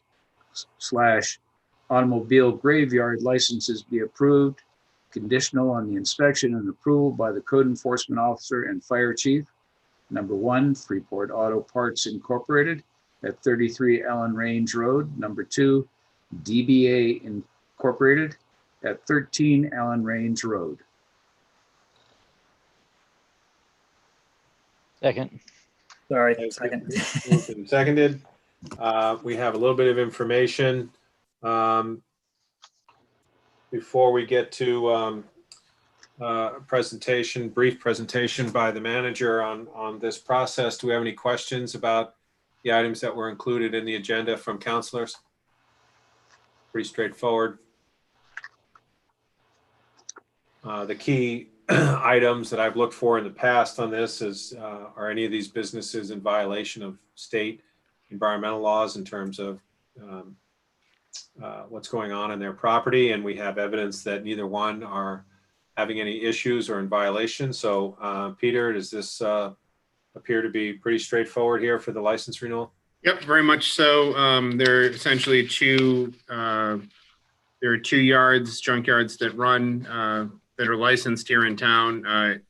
/ automobile graveyard licenses be approved, conditional on the inspection and approval by the code enforcement officer and fire chief. Number 1, Freeport Auto Parts Incorporated at 33 Allen Range Road. Number 2, DBA Incorporated at 13 Allen Range Road. Second. Sorry, Okay. second. Moved and seconded. We have a little bit of information. Before we get to a presentation, brief presentation by the manager on this process, do we have any questions about the items that were included in the agenda from councilors? Pretty straightforward. The key items that I've looked for in the past on this is, are any of these businesses in violation of state environmental laws in terms of what's going on in their property? And we have evidence that neither one are having any issues or in violation. So Peter, does this appear to be pretty straightforward here for the license renewal? Yep, very much so. There are essentially two junkyards that run that are licensed here in town.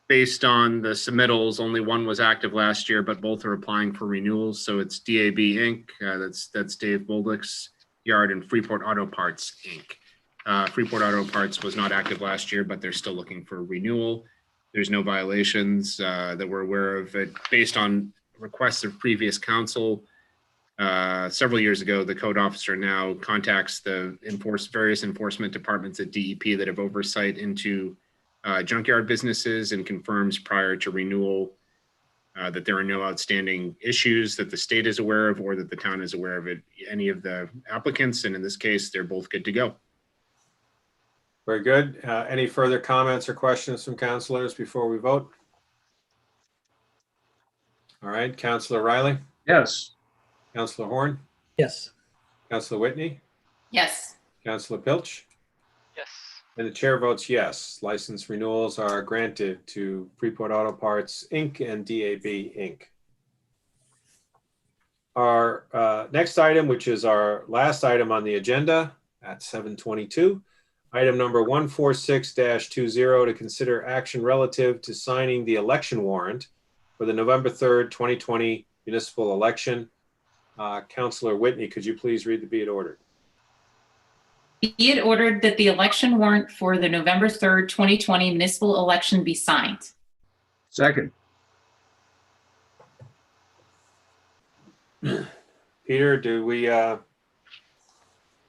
Based on the submittals, only one was active last year, but both are applying for renewals. So it's DAB Inc. That's Dave Boldick's yard, and Freeport Auto Parts Inc. Freeport Auto Parts was not active last year, but they're still looking for renewal. There's no violations that we're aware of. Based on requests of previous council, several years ago, the code officer now contacts the various enforcement departments at DEP that have oversight into junkyard businesses and confirms prior to renewal that there are no outstanding issues that the state is aware of or that the town is aware of any of the applicants. And in this case, they're both good to go. Very good. Any further comments or questions from councilors before we vote? All right, Councilor Riley, Yes. Councilor Horn, Yes. Councilor Whitney, Yes. Councilor Pilch, Yes. and the chair votes yes. License renewals are granted to Freeport Auto Parts Inc. and DAB Inc. Our next item, which is our last item on the agenda at 7:22, item number 146-20 to consider action relative to signing the election warrant for the November 3rd, 2020 municipal election. Councilor Whitney, could you please read the be it ordered? Be it ordered that the election warrant for the November 3rd, 2020 municipal election be signed. Second. Peter, do we, I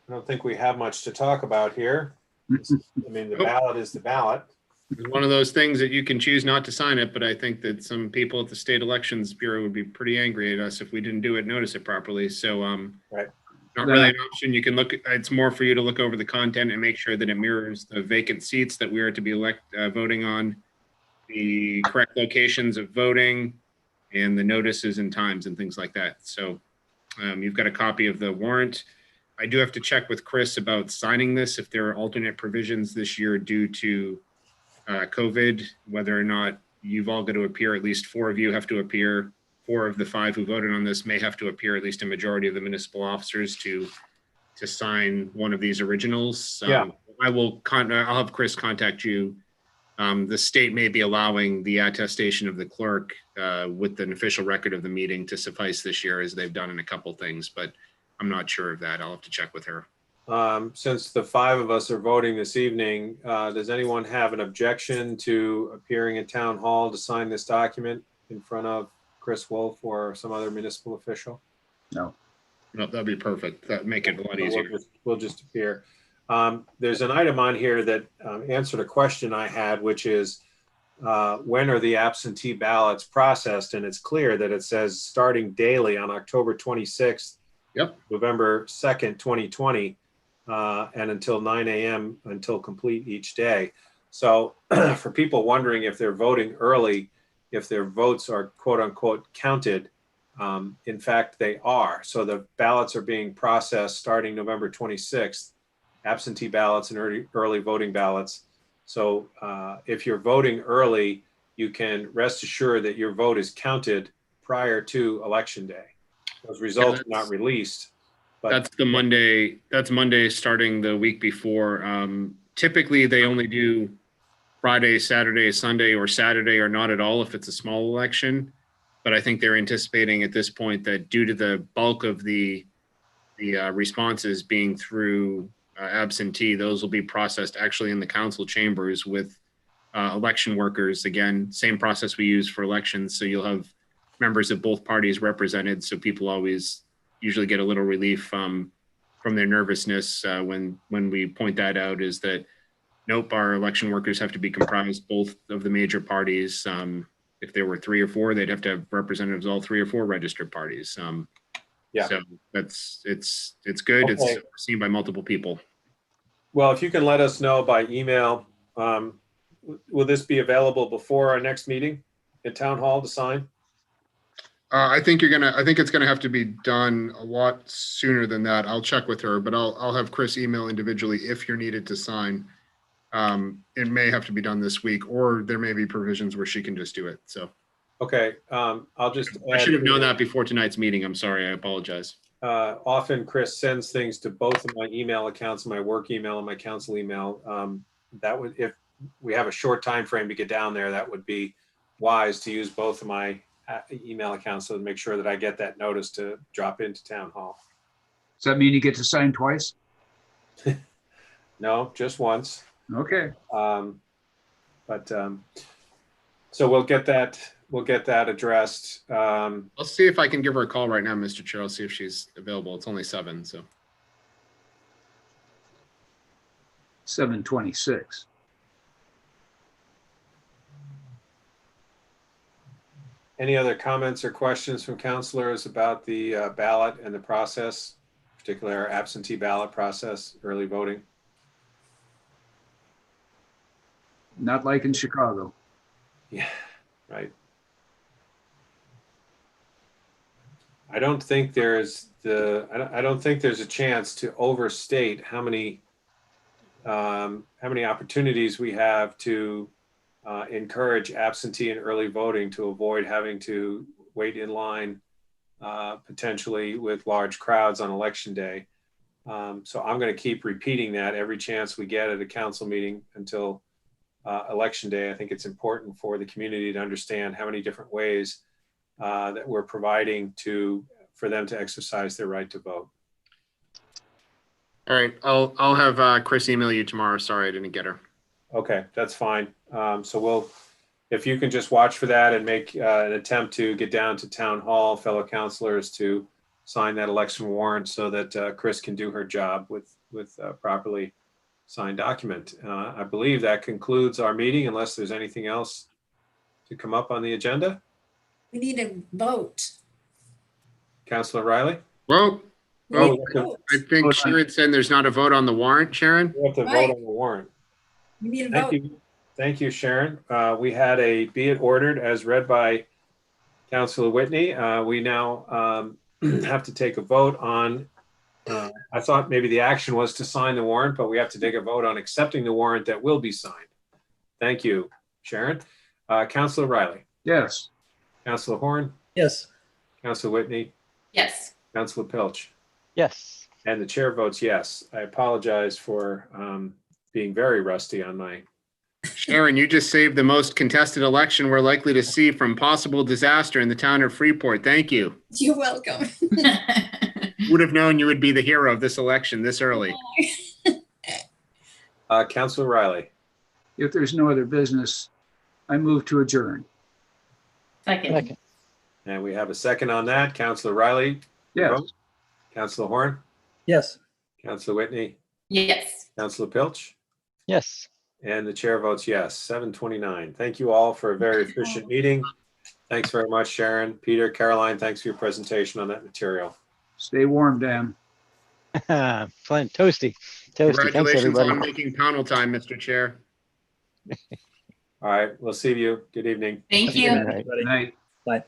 don't think we have much to talk about here. I mean, the ballot is the ballot. It's one of those things that you can choose not to sign it, but I think that some people at the State Elections Bureau would be pretty angry at us if we didn't notice it properly. So Right. not really an option. You can look, it's more for you to look over the content and make sure that it mirrors the vacant seats that we are to be voting on, the correct locations of voting, and the notices and times and things like that. So you've got a copy of the warrant. I do have to check with Chris about signing this if there are alternate provisions this year due to COVID, whether or not you've all got to appear, at least 4 of you have to appear 4 of the 5 who voted on this may have to appear, at least a majority of the municipal officers to sign one of these originals. Yeah. I'll have Chris contact you. The state may be allowing the attestation of the clerk with an official record of the meeting to suffice this year, as they've done in a couple things, but I'm not sure of that. I'll have to check with her. Since the 5 of us are voting this evening, does anyone have an objection to appearing at town hall to sign this document in front of Chris Wolf or some other municipal official? No. No, that'd be perfect. That'd make it a lot So easier. we'll just appear. There's an item on here that answered a question I had, which is when are the absentee ballots processed? And it's clear that it says starting daily on October 26th, November 2nd, 2020, and until 9 a.m. until complete each day. So for people wondering if they're voting early, if their votes are quote unquote counted, in fact, they are. So the ballots are being processed starting November 26th, absentee ballots and early voting ballots. So if you're voting early, you can rest assured that your vote is counted prior to Election Day. Those results are not released. But That's Monday starting the week before. Typically, they only do Friday, Saturday, Sunday, or Saturday, or not at all if it's a small election. But I think they're anticipating at this point that due to the bulk of the responses being through absentee, those will be processed actually in the council chambers with election workers. Again, same process we use for elections. So you'll have members of both parties represented. So people always usually get a little relief from their nervousness when we point that out, is that nope, our election workers have to be comprised both of the major parties. If there were 3 or 4, they'd have to have representatives all 3 or 4 registered parties. So it's good. Okay. It's seen by multiple people. well, if you can let us know by email, will this be available before our next meeting at town hall to sign? I think it's gonna have to be done a lot sooner than that. I'll check with her, but I'll have Chris email individually if you're needed to sign. It may have to be done this week, or there may be provisions where she can just do it. So Okay, I'll just I should have add, known that before tonight's meeting. I'm sorry. I apologize. often Chris sends things to both of my email accounts, my work email and my council email. That would, if we have a short time frame to get down there, that would be wise to use both of my email accounts so to make sure that I get that notice to drop into town hall. Does that mean you get to sign twice? No, just once. Okay. So we'll get that addressed. I'll see if I can give her a call right now, Mr. Chair. I'll see if she's available. It's only 7, so. 7:26. Any other comments or questions from councilors about the ballot and the process, particularly our absentee ballot process, early voting? Not like in Chicago. Yeah, right. I don't think there's a chance to overstate how many opportunities we have to encourage absentee and early voting to avoid having to wait in line potentially with large crowds on election day. So I'm going to keep repeating that every chance we get at a council meeting until election day. I think it's important for the community to understand how many different ways that we're providing for them to exercise their right to vote. All right, I'll have Chris email you tomorrow. Sorry, I didn't get her. Okay, that's fine. So if you can just watch for that and make an attempt to get down to town hall, fellow councilors, to sign that election warrant so that Chris can do her job with properly signed document. I believe that concludes our meeting unless there's anything else to come up on the agenda. We need a vote. Councilor Riley? Well, We Oh, need a vote. I think Sharon said there's not a vote on the warrant, Sharon. We have to vote Right. on the warrant. We need a Thank vote. you. Thank you, Sharon. We had a be it ordered as read by Councilor Whitney. We now have to take a vote on, I thought maybe the action was to sign the warrant, but we have to take a vote on accepting the warrant that will be signed. Thank you, Sharon. Councilor Riley, Yes. Councilor Horn, Yes. Councilor Whitney, Yes. Councilor Pilch, Yes. and the chair votes yes. I apologize for being very rusty on my. Sharon, you just saved the most contested election we're likely to see from possible disaster in the town of Freeport. Thank you. You're welcome. Would have known you would be the hero of this election this early. Councilor Riley. If there's no other business, I move to adjourn. Second. Second. And we have a second on that. Councilor Riley. Yes. Councilor Horn. Yes. Councilor Whitney. Yes. Councilor Pilch. Yes. And the chair votes yes. 7:29. Thank you all for a very efficient meeting. Thanks very much, Sharon, Peter, Caroline. Thanks for your presentation on that material. Stay warm, Dan. Fun. Toasty. Toasty. Thanks, Congratulations everybody. on making panel time, Mr. Chair. All right, we'll see you. Good evening. Thank you. All right. Good night. Bye.